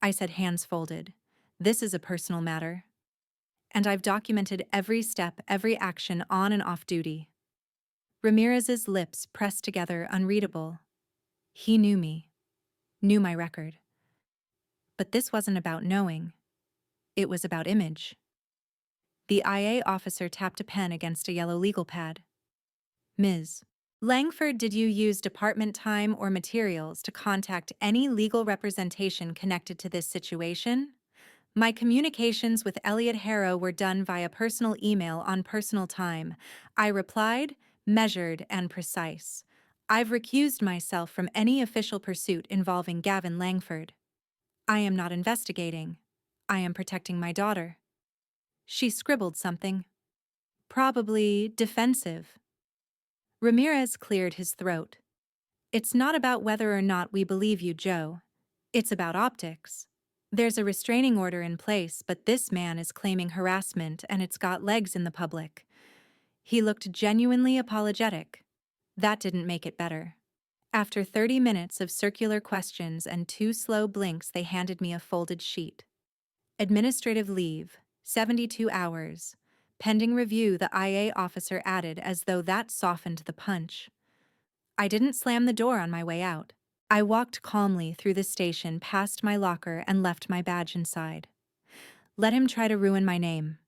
I said, hands folded. This is a personal matter. And I've documented every step, every action on and off duty. Ramirez's lips pressed together, unreadable. He knew me, knew my record. But this wasn't about knowing. It was about image. The IA officer tapped a pen against a yellow legal pad. Ms. Langford, did you use department time or materials to contact any legal representation connected to this situation? My communications with Elliot Harrow were done via personal email on personal time. I replied, measured and precise. I've recused myself from any official pursuit involving Gavin Langford. I am not investigating. I am protecting my daughter. She scribbled something. Probably defensive. Ramirez cleared his throat. It's not about whether or not we believe you, Joe. It's about optics. There's a restraining order in place, but this man is claiming harassment and it's got legs in the public. He looked genuinely apologetic. That didn't make it better. After 30 minutes of circular questions and 2 slow blinks, they handed me a folded sheet. Administrative leave, 72 hours. Pending review, the IA officer added, as though that softened the punch. I didn't slam the door on my way out. I walked calmly through the station, past my locker, and left my badge inside. Let him try to ruin my name.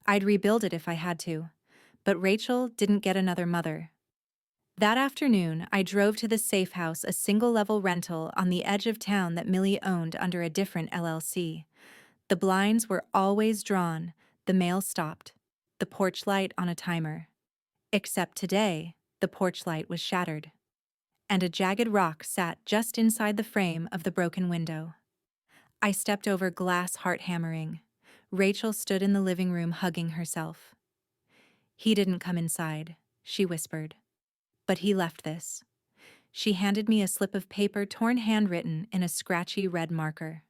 I'd rebuild it if I had to. But Rachel didn't get another mother. That afternoon, I drove to the safe house, a single-level rental on the edge of town that Millie owned under a different LLC. The blinds were always drawn, the mail stopped, the porch light on a timer. Except today, the porch light was shattered, and a jagged rock sat just inside the frame of the broken window. I stepped over glass, heart hammering. Rachel stood in the living room hugging herself. "He didn't come inside," she whispered. "But he left this." She handed me a slip of paper, torn handwritten in a scratchy red marker.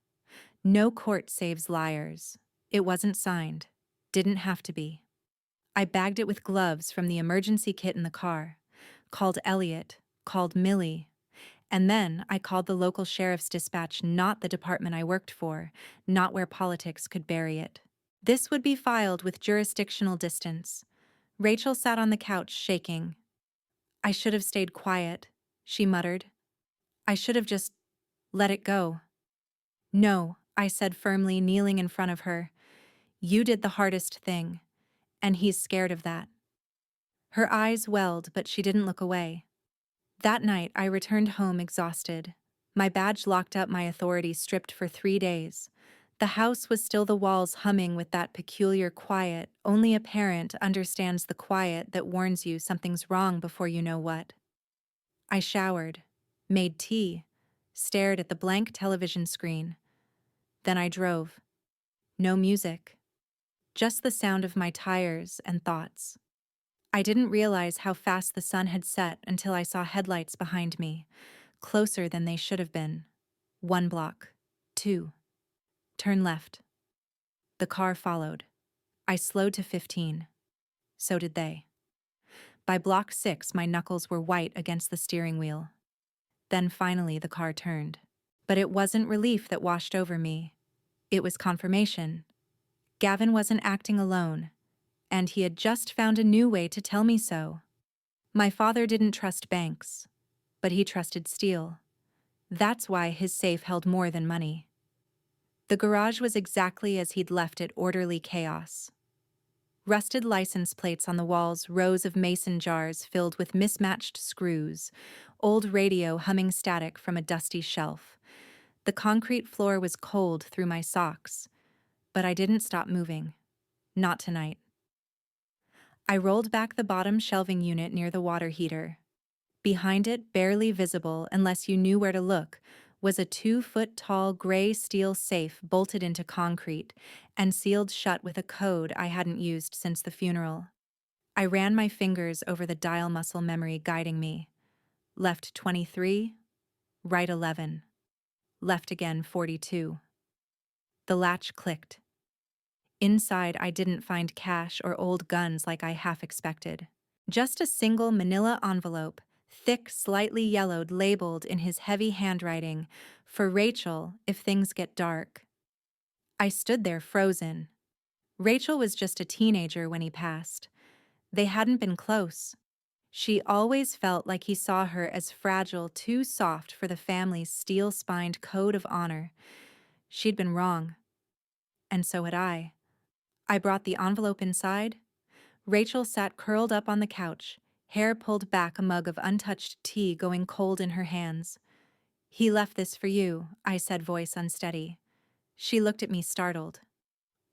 "No court saves liars." It wasn't signed. Didn't have to be. I bagged it with gloves from the emergency kit in the car, called Elliot, called Millie, and then I called the local sheriff's dispatch, not the department I worked for, not where politics could bury it. This would be filed with jurisdictional distance. Rachel sat on the couch, shaking. "I should have stayed quiet," she muttered. "I should have just let it go." "No," I said firmly, kneeling in front of her. "You did the hardest thing, and he's scared of that." Her eyes welled, but she didn't look away. That night, I returned home exhausted. My badge locked up, my authority stripped for 3 days. The house was still the walls humming with that peculiar quiet. Only a parent understands the quiet that warns you something's wrong before you know what. I showered, made tea, stared at the blank television screen. Then I drove. No music. Just the sound of my tires and thoughts. I didn't realize how fast the sun had set until I saw headlights behind me, closer than they should have been. 1 block. 2. Turn left. The car followed. I slowed to 15. So did they. By block 6, my knuckles were white against the steering wheel. Then finally the car turned. But it wasn't relief that washed over me. It was confirmation. Gavin wasn't acting alone, and he had just found a new way to tell me so. My father didn't trust banks, but he trusted steel. That's why his safe held more than money. The garage was exactly as he'd left it, orderly chaos. Rusted license plates on the walls, rows of mason jars filled with mismatched screws, old radio humming static from a dusty shelf. The concrete floor was cold through my socks, but I didn't stop moving. Not tonight. I rolled back the bottom shelving unit near the water heater. Behind it, barely visible unless you knew where to look, was a 2-foot-tall gray steel safe bolted into concrete and sealed shut with a code I hadn't used since the funeral. I ran my fingers over the dial muscle memory guiding me. Left 23, right 11. Left again 42. The latch clicked. Inside, I didn't find cash or old guns like I half expected. Just a single manila envelope, thick, slightly yellowed, labeled in his heavy handwriting, "For Rachel, if things get dark." I stood there frozen. Rachel was just a teenager when he passed. They hadn't been close. She always felt like he saw her as fragile, too soft for the family's steel-spined code of honor. She'd been wrong. And so had I. I brought the envelope inside. Rachel sat curled up on the couch, hair pulled back, a mug of untouched tea going cold in her hands. "He left this for you," I said, voice unsteady. She looked at me, startled.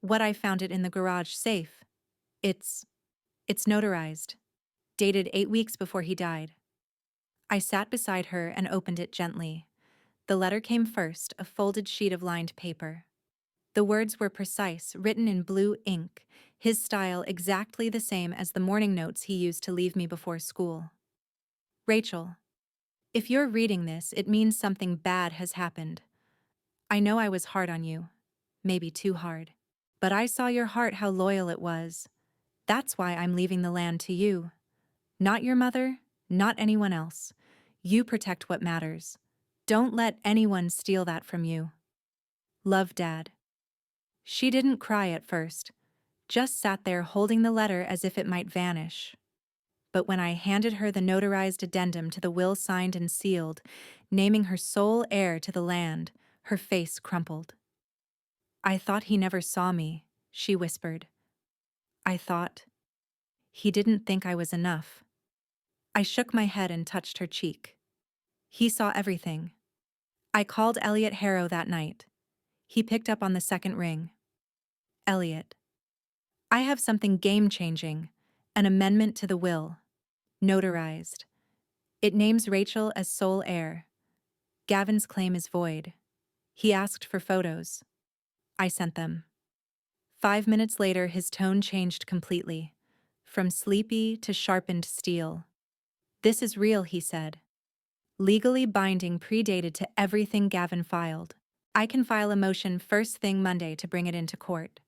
"What? I found it in the garage safe. It's notarized. Dated 8 weeks before he died." I sat beside her and opened it gently. The letter came first, a folded sheet of lined paper. The words were precise, written in blue ink, his style exactly the same as the morning notes he used to leave me before school. "Rachel, if you're reading this, it means something bad has happened. I know I was hard on you, maybe too hard. But I saw your heart, how loyal it was. That's why I'm leaving the land to you. Not your mother, not anyone else. You protect what matters. Don't let anyone steal that from you. Love, Dad." She didn't cry at first, just sat there holding the letter as if it might vanish. But when I handed her the notarized addendum to the will, signed and sealed, naming her sole heir to the land, her face crumpled. "I thought he never saw me," she whispered. I thought. He didn't think I was enough. I shook my head and touched her cheek. He saw everything. I called Elliot Harrow that night. He picked up on the second ring. Elliot. I have something game-changing. An amendment to the will. Notarized. It names Rachel as sole heir. Gavin's claim is void. He asked for photos. I sent them. 5 minutes later, his tone changed completely. From sleepy to sharpened steel. This is real, he said. Legally binding, predated to everything Gavin filed. I can file a motion first thing Monday to bring it into court.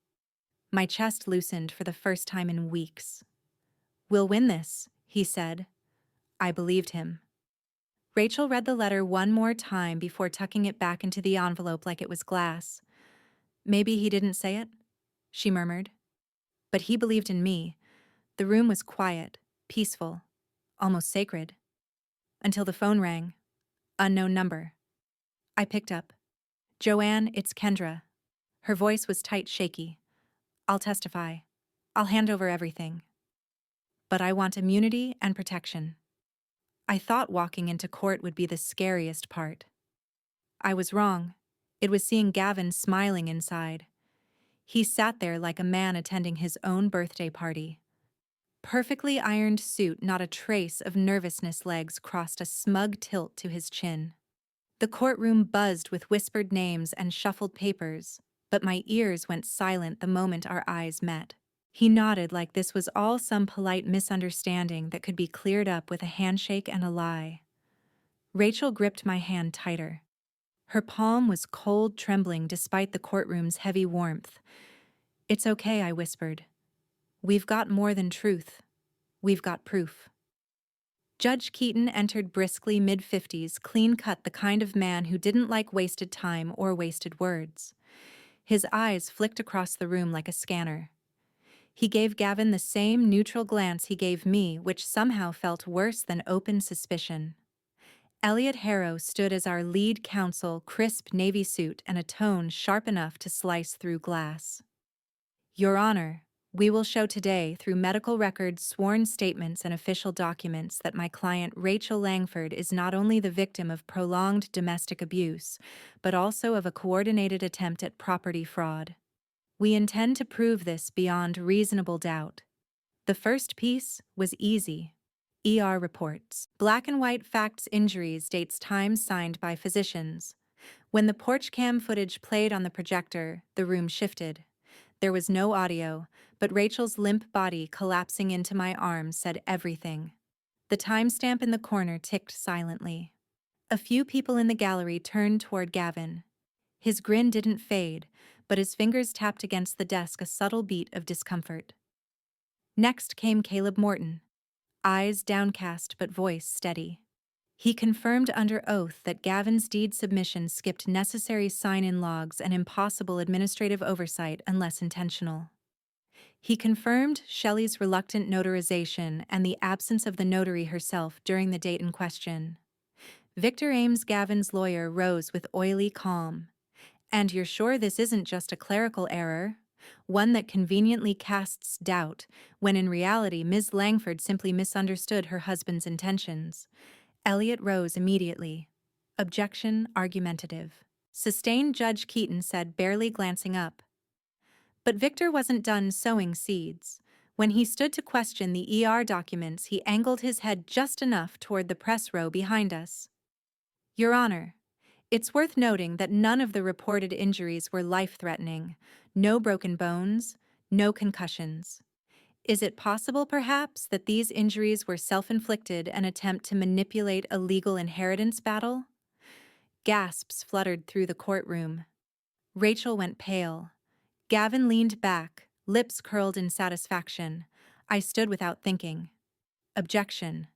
My chest loosened for the first time in weeks. We'll win this, he said. I believed him. Rachel read the letter one more time before tucking it back into the envelope like it was glass. Maybe he didn't say it, she murmured. But he believed in me. The room was quiet, peaceful, almost sacred. Until the phone rang. Unknown number. I picked up. Joanne, it's Kendra. Her voice was tight, shaky. I'll testify. I'll hand over everything. But I want immunity and protection. I thought walking into court would be the scariest part. I was wrong. It was seeing Gavin smiling inside. He sat there like a man attending his own birthday party. Perfectly ironed suit, not a trace of nervousness, legs crossed a smug tilt to his chin. The courtroom buzzed with whispered names and shuffled papers, but my ears went silent the moment our eyes met. He nodded like this was all some polite misunderstanding that could be cleared up with a handshake and a lie. Rachel gripped my hand tighter. Her palm was cold, trembling despite the courtroom's heavy warmth. It's okay, I whispered. We've got more than truth. We've got proof. Judge Keaton entered briskly, mid-50s, clean-cut, the kind of man who didn't like wasted time or wasted words. His eyes flicked across the room like a scanner. He gave Gavin the same neutral glance he gave me, which somehow felt worse than open suspicion. Elliot Harrow stood as our lead counsel, crisp navy suit and a tone sharp enough to slice through glass. Your Honor, we will show today through medical records, sworn statements, and official documents that my client Rachel Langford is not only the victim of prolonged domestic abuse, but also of a coordinated attempt at property fraud. We intend to prove this beyond reasonable doubt. The first piece was easy. ER reports. Black and white facts, injuries, dates, times signed by physicians. When the porch cam footage played on the projector, the room shifted. There was no audio, but Rachel's limp body collapsing into my arms said everything. The timestamp in the corner ticked silently. A few people in the gallery turned toward Gavin. His grin didn't fade, but his fingers tapped against the desk, a subtle beat of discomfort. Next came Caleb Morton, eyes downcast but voice steady. He confirmed under oath that Gavin's deed submission skipped necessary sign-in logs and impossible administrative oversight unless intentional. He confirmed Shelley's reluctant notarization and the absence of the notary herself during the date in question. Victor Ames, Gavin's lawyer, rose with oily calm. And you're sure this isn't just a clerical error? One that conveniently casts doubt, when in reality Ms. Langford simply misunderstood her husband's intentions. Elliot rose immediately. Objection argumentative. Sustained, Judge Keaton said, barely glancing up. But Victor wasn't done sowing seeds. When he stood to question the ER documents, he angled his head just enough toward the press row behind us. Your Honor, it's worth noting that none of the reported injuries were life-threatening. No broken bones, no concussions. Is it possible, perhaps, that these injuries were self-inflicted, an attempt to manipulate a legal inheritance battle? Gasps fluttered through the courtroom. Rachel went pale. Gavin leaned back, lips curled in satisfaction. I stood without thinking. Objection.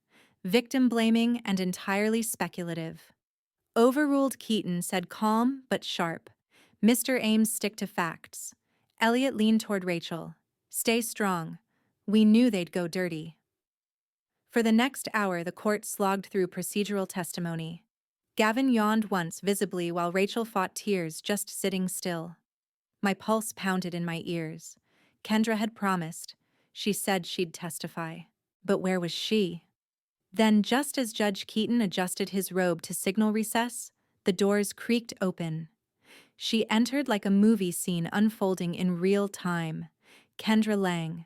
Victim-blaming and entirely speculative. Overruled, Keaton said, calm but sharp. Mr. Ames, stick to facts. Elliot leaned toward Rachel. Stay strong. We knew they'd go dirty. For the next hour, the court slogged through procedural testimony. Gavin yawned once visibly while Rachel fought tears just sitting still. My pulse pounded in my ears. Kendra had promised. She said she'd testify. But where was she? Then, just as Judge Keaton adjusted his robe to signal recess, the doors creaked open. She entered like a movie scene unfolding in real time. Kendra Lang.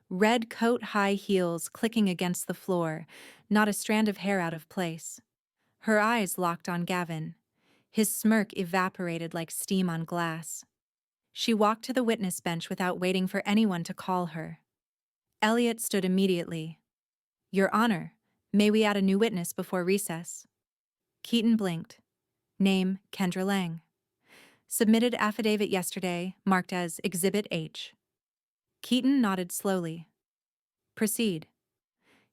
Red coat, high heels clicking against the floor, not a strand of hair out of place. Her eyes locked on Gavin. His smirk evaporated like steam on glass. She walked to the witness bench without waiting for anyone to call her. Elliot stood immediately. "Your Honor, may we add a new witness before recess?" Keaton blinked. Name, Kendra Lang. Submitted affidavit yesterday, marked as Exhibit H. Keaton nodded slowly. Proceed.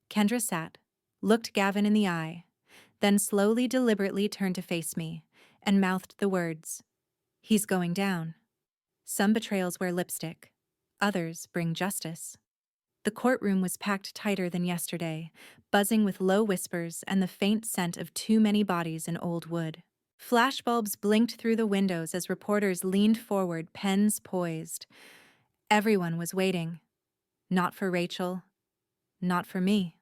Kendra sat, looked Gavin in the eye, then slowly, deliberately turned to face me, and mouthed the words, "He's going down." Some betrayals wear lipstick. Others bring justice. The courtroom was packed tighter than yesterday, buzzing with low whispers and the faint scent of too many bodies in old wood. Flashbulbs blinked through the windows as reporters leaned forward, pens poised. Everyone was waiting. Not for Rachel. Not for me.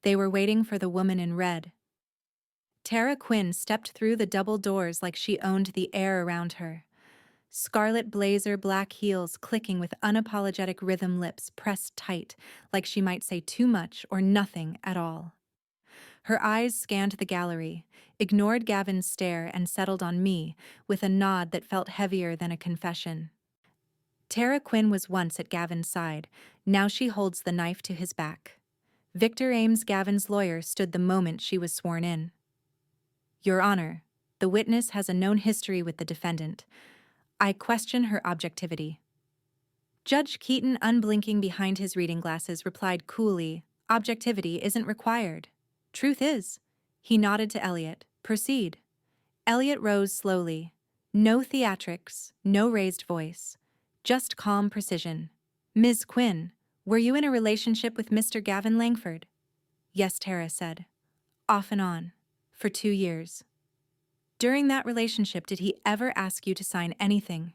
They were waiting for the woman in red. Tara Quinn stepped through the double doors like she owned the air around her. Scarlet blazer, black heels clicking with unapologetic rhythm, lips pressed tight, like she might say too much or nothing at all. Her eyes scanned the gallery, ignored Gavin's stare, and settled on me with a nod that felt heavier than a confession. Tara Quinn was once at Gavin's side, now she holds the knife to his back. Victor Ames, Gavin's lawyer, stood the moment she was sworn in. "Your Honor, the witness has a known history with the defendant. I question her objectivity." Judge Keaton, unblinking behind his reading glasses, replied coolly, "Objectivity isn't required. Truth is." He nodded to Elliot. "Proceed." Elliot rose slowly. No theatrics, no raised voice. Just calm precision. "Ms. Quinn, were you in a relationship with Mr. Gavin Langford?" "Yes," Tara said. "Off and on. For 2 years." "During that relationship, did he ever ask you to sign anything?"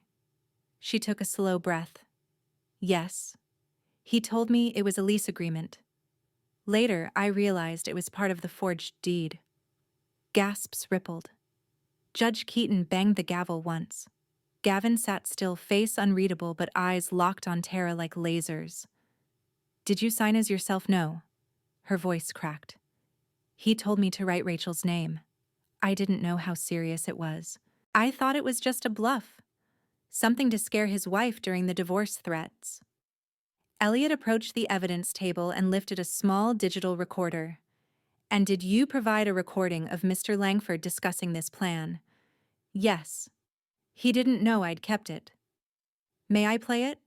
She took a slow breath. "Yes. He told me it was a lease agreement. Later, I realized it was part of the forged deed." Gasps rippled. Judge Keaton banged the gavel once. Gavin sat still, face unreadable but eyes locked on Tara like lasers. "Did you sign as yourself?" "No." Her voice cracked. "He told me to write Rachel's name. I didn't know how serious it was. I thought it was just a bluff. Something to scare his wife during the divorce threats." Elliot approached the evidence table and lifted a small digital recorder. "And did you provide a recording of Mr. Langford discussing this plan?" "Yes. He didn't know I'd kept it." "May I play it?"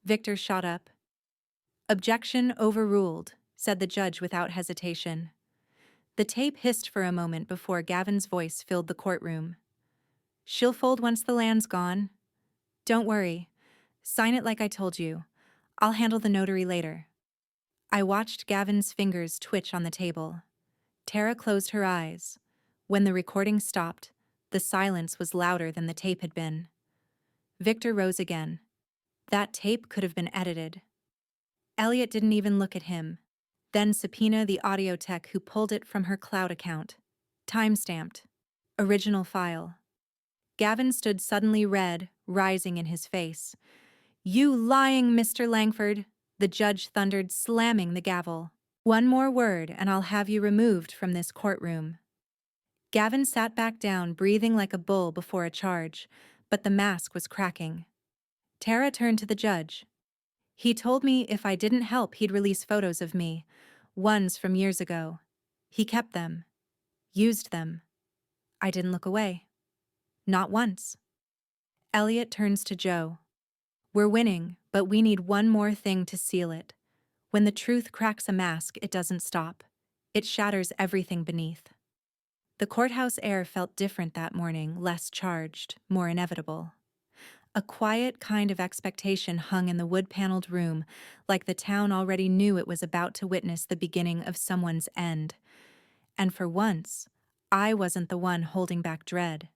Victor shot up. "Objection overruled," said the judge without hesitation. The tape hissed for a moment before Gavin's voice filled the courtroom. "She'll fold once the land's gone. Don't worry. Sign it like I told you. I'll handle the notary later." I watched Gavin's fingers twitch on the table. Tara closed her eyes. When the recording stopped, the silence was louder than the tape had been. Victor rose again. That tape could have been edited. Elliot didn't even look at him. Then subpoena the audio tech who pulled it from her cloud account. Time-stamped. Original file. Gavin stood suddenly red, rising in his face. "You lying Mr. Langford," the judge thundered, slamming the gavel. "One more word and I'll have you removed from this courtroom." Gavin sat back down, breathing like a bull before a charge, but the mask was cracking. Tara turned to the judge. "He told me if I didn't help he'd release photos of me, ones from years ago. He kept them. Used them. I didn't look away. Not once." Elliot turns to Joe. "We're winning, but we need one more thing to seal it. When the truth cracks a mask, it doesn't stop. It shatters everything beneath." The courthouse air felt different that morning, less charged, more inevitable. A quiet kind of expectation hung in the wood-paneled room, like the town already knew it was about to witness the beginning of someone's end. And for once, I wasn't the one holding back dread.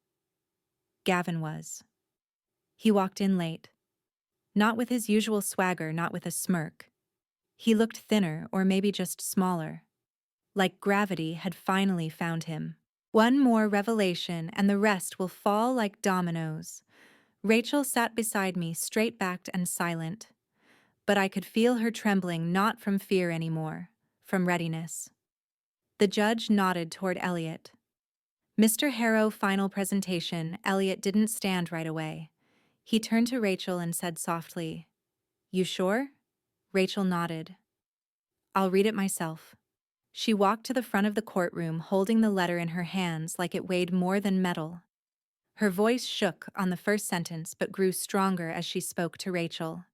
Gavin was. He walked in late. Not with his usual swagger, not with a smirk. He looked thinner, or maybe just smaller. Like gravity had finally found him. One more revelation, and the rest will fall like dominoes. Rachel sat beside me, straight-backed and silent. But I could feel her trembling, not from fear anymore, from readiness. The judge nodded toward Elliot. Mr. Harrow, final presentation. Elliot didn't stand right away. He turned to Rachel and said softly, "You sure?" Rachel nodded. "I'll read it myself." She walked to the front of the courtroom, holding the letter in her hands like it weighed more than metal. Her voice shook on the first sentence but grew stronger as she spoke to Rachel.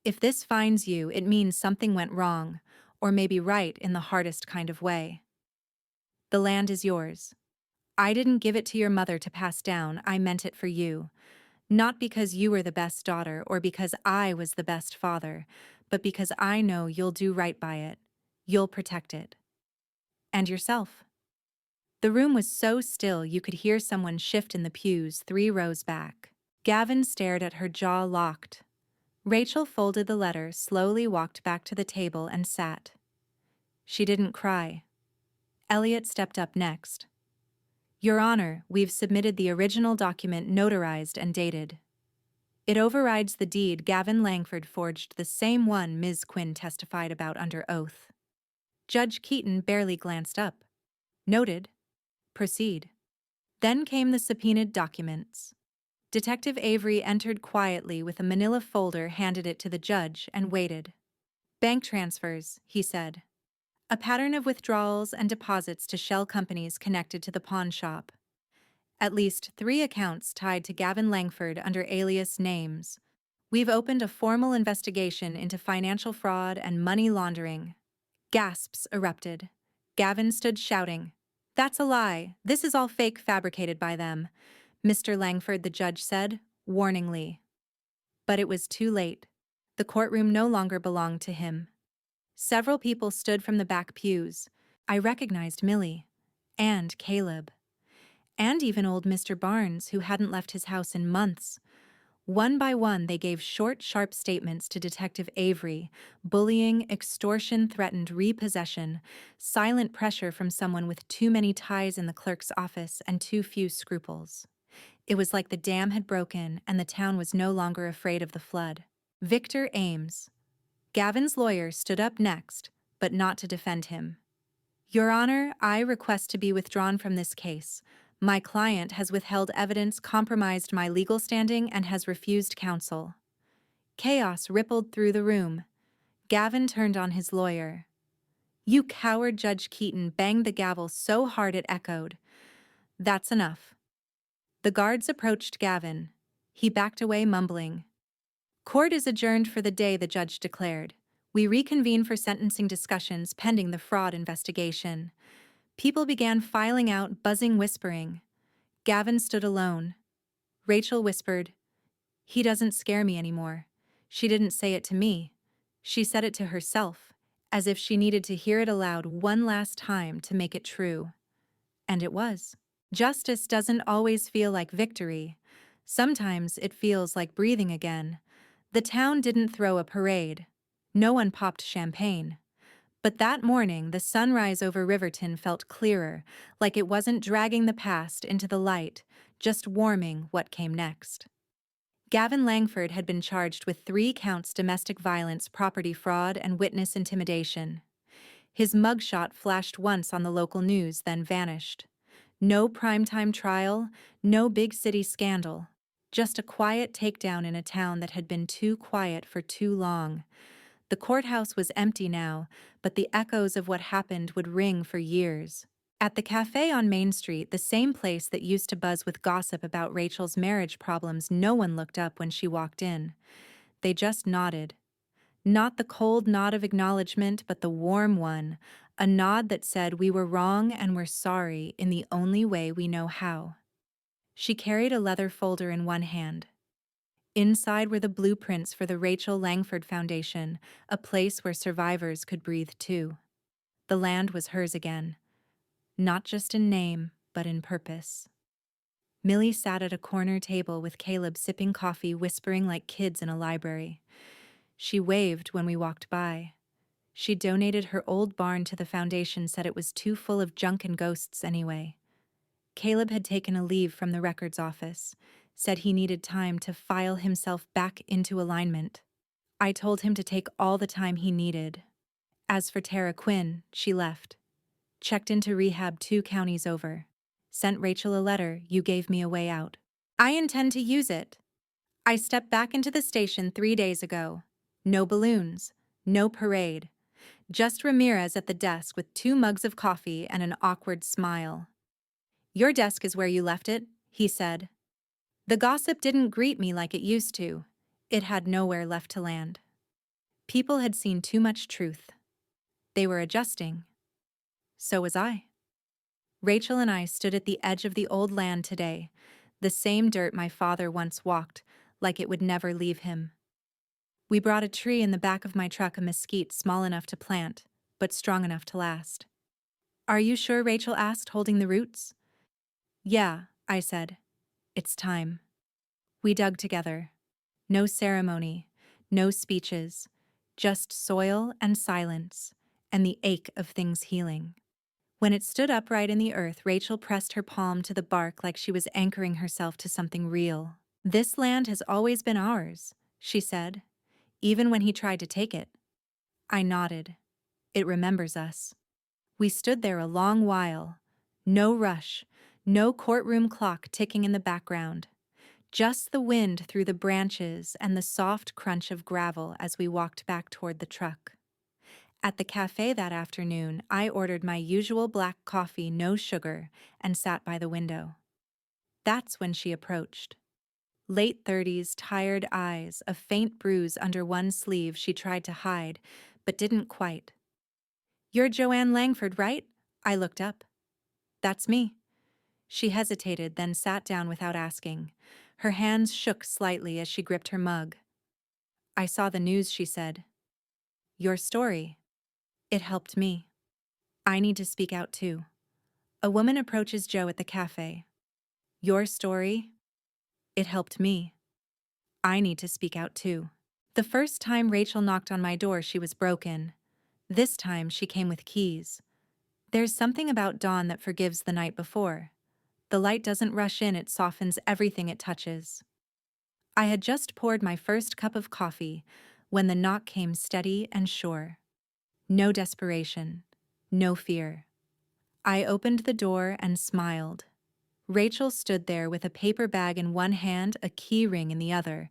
"If this finds you, it means something went wrong, or maybe right in the hardest kind of way. The land is yours. I didn't give it to your mother to pass down, I meant it for you. Not because you were the best daughter or because I was the best father, but because I know you'll do right by it. You'll protect it. And yourself." The room was so still you could hear someone shift in the pews 3 rows back. Gavin stared at her, jaw locked. Rachel folded the letter, slowly walked back to the table and sat. She didn't cry. Elliot stepped up next. "Your Honor, we've submitted the original document notarized and dated. It overrides the deed Gavin Langford forged, the same one Ms. Quinn testified about under oath." Judge Keaton barely glanced up. "Noted. Proceed." Then came the subpoenaed documents. Detective Avery entered quietly with a manila folder, handed it to the judge, and waited. "Bank transfers," he said. "A pattern of withdrawals and deposits to shell companies connected to the pawn shop. At least 3 accounts tied to Gavin Langford under alias names. We've opened a formal investigation into financial fraud and money laundering." Gasps erupted. Gavin stood shouting, "That's a lie. This is all fake, fabricated by them," Mr. Langford, the judge said, warningly. But it was too late. The courtroom no longer belonged to him. Several people stood from the back pews. I recognized Millie. And Caleb. And even old Mr. Barnes, who hadn't left his house in months. One by one, they gave short, sharp statements to Detective Avery: bullying, extortion, threatened repossession, silent pressure from someone with too many ties in the clerk's office and too few scruples. It was like the dam had broken and the town was no longer afraid of the flood. Victor Ames, Gavin's lawyer, stood up next, but not to defend him. "Your Honor, I request to be withdrawn from this case. My client has withheld evidence, compromised my legal standing, and has refused counsel." Chaos rippled through the room. Gavin turned on his lawyer. "You coward!" Judge Keaton banged the gavel so hard it echoed. "That's enough." The guards approached Gavin. He backed away, mumbling. "Court is adjourned for the day," the judge declared. "We reconvene for sentencing discussions pending the fraud investigation." People began filing out, buzzing, whispering. Gavin stood alone. Rachel whispered, "He doesn't scare me anymore." She didn't say it to me. She said it to herself, as if she needed to hear it aloud one last time to make it true. And it was. Justice doesn't always feel like victory. Sometimes it feels like breathing again. The town didn't throw a parade. No one popped champagne. But that morning, the sunrise over Riverton felt clearer, like it wasn't dragging the past into the light, just warming what came next. Gavin Langford had been charged with 3 counts: domestic violence, property fraud, and witness intimidation. His mugshot flashed once on the local news, then vanished. No primetime trial, no big city scandal. Just a quiet takedown in a town that had been too quiet for too long. The courthouse was empty now, but the echoes of what happened would ring for years. At the cafe on Main Street, the same place that used to buzz with gossip about Rachel's marriage problems, no one looked up when she walked in. They just nodded. Not the cold nod of acknowledgement, but the warm one, a nod that said, "We were wrong and we're sorry in the only way we know how." She carried a leather folder in one hand. Inside were the blueprints for the Rachel Langford Foundation, a place where survivors could breathe too. The land was hers again, not just in name, but in purpose. Millie sat at a corner table with Caleb sipping coffee, whispering like kids in a library. She waved when we walked by. She donated her old barn to the foundation, said it was too full of junk and ghosts anyway. Caleb had taken a leave from the records office, said he needed time to file himself back into alignment. I told him to take all the time he needed. As for Tara Quinn, she left. Checked into rehab 2 counties over. Sent Rachel a letter, you gave me a way out. I intend to use it. I stepped back into the station 3 days ago. No balloons, no parade. Just Ramirez at the desk with 2 mugs of coffee and an awkward smile. Your desk is where you left it, he said. The gossip didn't greet me like it used to. It had nowhere left to land. People had seen too much truth. They were adjusting. So was I. Rachel and I stood at the edge of the old land today, the same dirt my father once walked, like it would never leave him. We brought a tree in the back of my truck, a mesquite small enough to plant, but strong enough to last. Are you sure? Rachel asked, holding the roots. Yeah, I said. It's time. We dug together. No ceremony, no speeches, just soil and silence, and the ache of things healing. When it stood upright in the earth, Rachel pressed her palm to the bark like she was anchoring herself to something real. This land has always been ours, she said, even when he tried to take it. I nodded. It remembers us. We stood there a long while. No rush, no courtroom clock ticking in the background. Just the wind through the branches and the soft crunch of gravel as we walked back toward the truck. At the cafe that afternoon, I ordered my usual black coffee, no sugar, and sat by the window. That's when she approached. Late 30s, tired eyes, a faint bruise under one sleeve she tried to hide, but didn't quite. You're Joanne Langford, right? I looked up. That's me. She hesitated, then sat down without asking. Her hands shook slightly as she gripped her mug. I saw the news, she said. Your story. It helped me. I need to speak out too. A woman approaches Joe at the cafe. Your story. It helped me. I need to speak out too. The first time Rachel knocked on my door, she was broken. This time she came with keys. There's something about dawn that forgives the night before. The light doesn't rush in, it softens everything it touches. I had just poured my first cup of coffee when the knock came steady and sure. No desperation, no fear. I opened the door and smiled. Rachel stood there with a paper bag in one hand, a key ring in the other,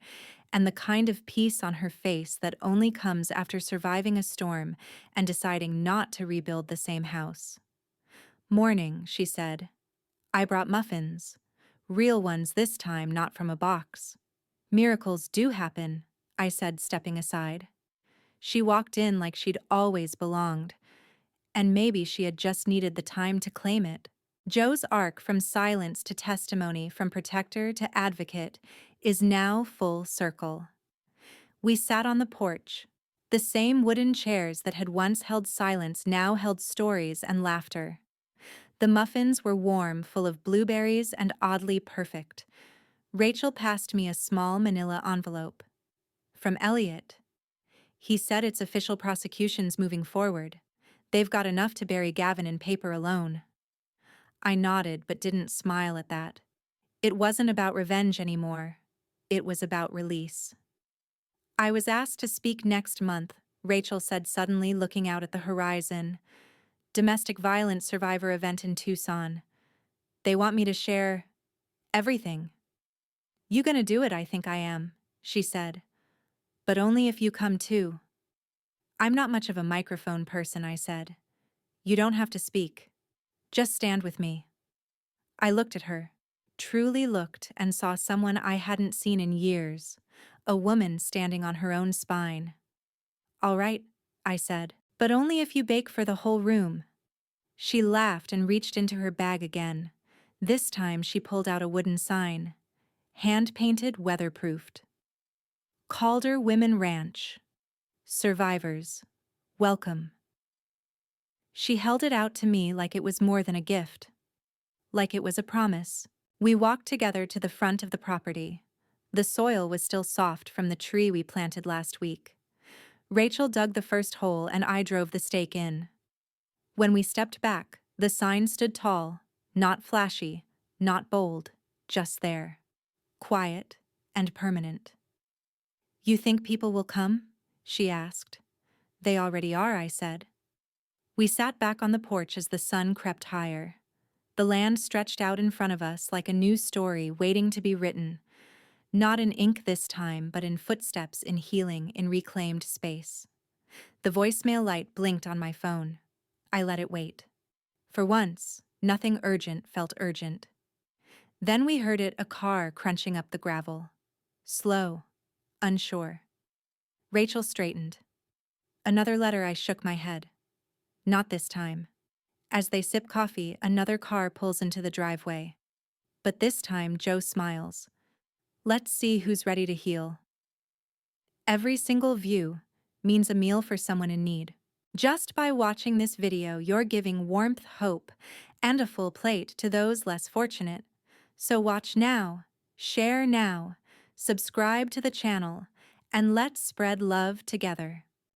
and the kind of peace on her face that only comes after surviving a storm and deciding not to rebuild the same house. Morning, she said. I brought muffins. Real ones this time, not from a box. Miracles do happen, I said, stepping aside. She walked in like she'd always belonged, and maybe she had just needed the time to claim it. Joe's arc from silence to testimony, from protector to advocate, is now full circle. We sat on the porch. The same wooden chairs that had once held silence now held stories and laughter. The muffins were warm, full of blueberries, and oddly perfect. Rachel passed me a small manila envelope. From Elliot. He said it's official prosecutions moving forward. They've got enough to bury Gavin in paper alone. I nodded but didn't smile at that. It wasn't about revenge anymore. It was about release. I was asked to speak next month, Rachel said suddenly, looking out at the horizon. Domestic violence survivor event in Tucson. They want me to share everything. You gonna do it? I think I am, she said. But only if you come too. I'm not much of a microphone person, I said. You don't have to speak. Just stand with me. I looked at her, truly looked, and saw someone I hadn't seen in years, a woman standing on her own spine. All right, I said, but only if you bake for the whole room. She laughed and reached into her bag again. This time she pulled out a wooden sign, hand-painted, weatherproofed. Calder Women Ranch. Survivors. Welcome. She held it out to me like it was more than a gift. Like it was a promise. We walked together to the front of the property. The soil was still soft from the tree we planted last week. Rachel dug the first hole and I drove the stake in. When we stepped back, the sign stood tall, not flashy, not bold, just there. Quiet and permanent. "You think people will come?" she asked. "They already are," I said. We sat back on the porch as the sun crept higher. The land stretched out in front of us like a new story waiting to be written, not in ink this time, but in footsteps, in healing, in reclaimed space. The voicemail light blinked on my phone. I let it wait. For once, nothing urgent felt urgent. Then we heard it, a car crunching up the gravel. Slow, unsure. Rachel straightened. "Another letter." I shook my head. "Not this time." As they sip coffee, another car pulls into the driveway. But this time, Joe smiles. "Let's see who's ready to heal." Every single view means a meal for someone in need. Just by watching this video, you're giving warmth, hope, and a full plate to those less fortunate. So watch now, share now, subscribe to the channel, and let's spread love together.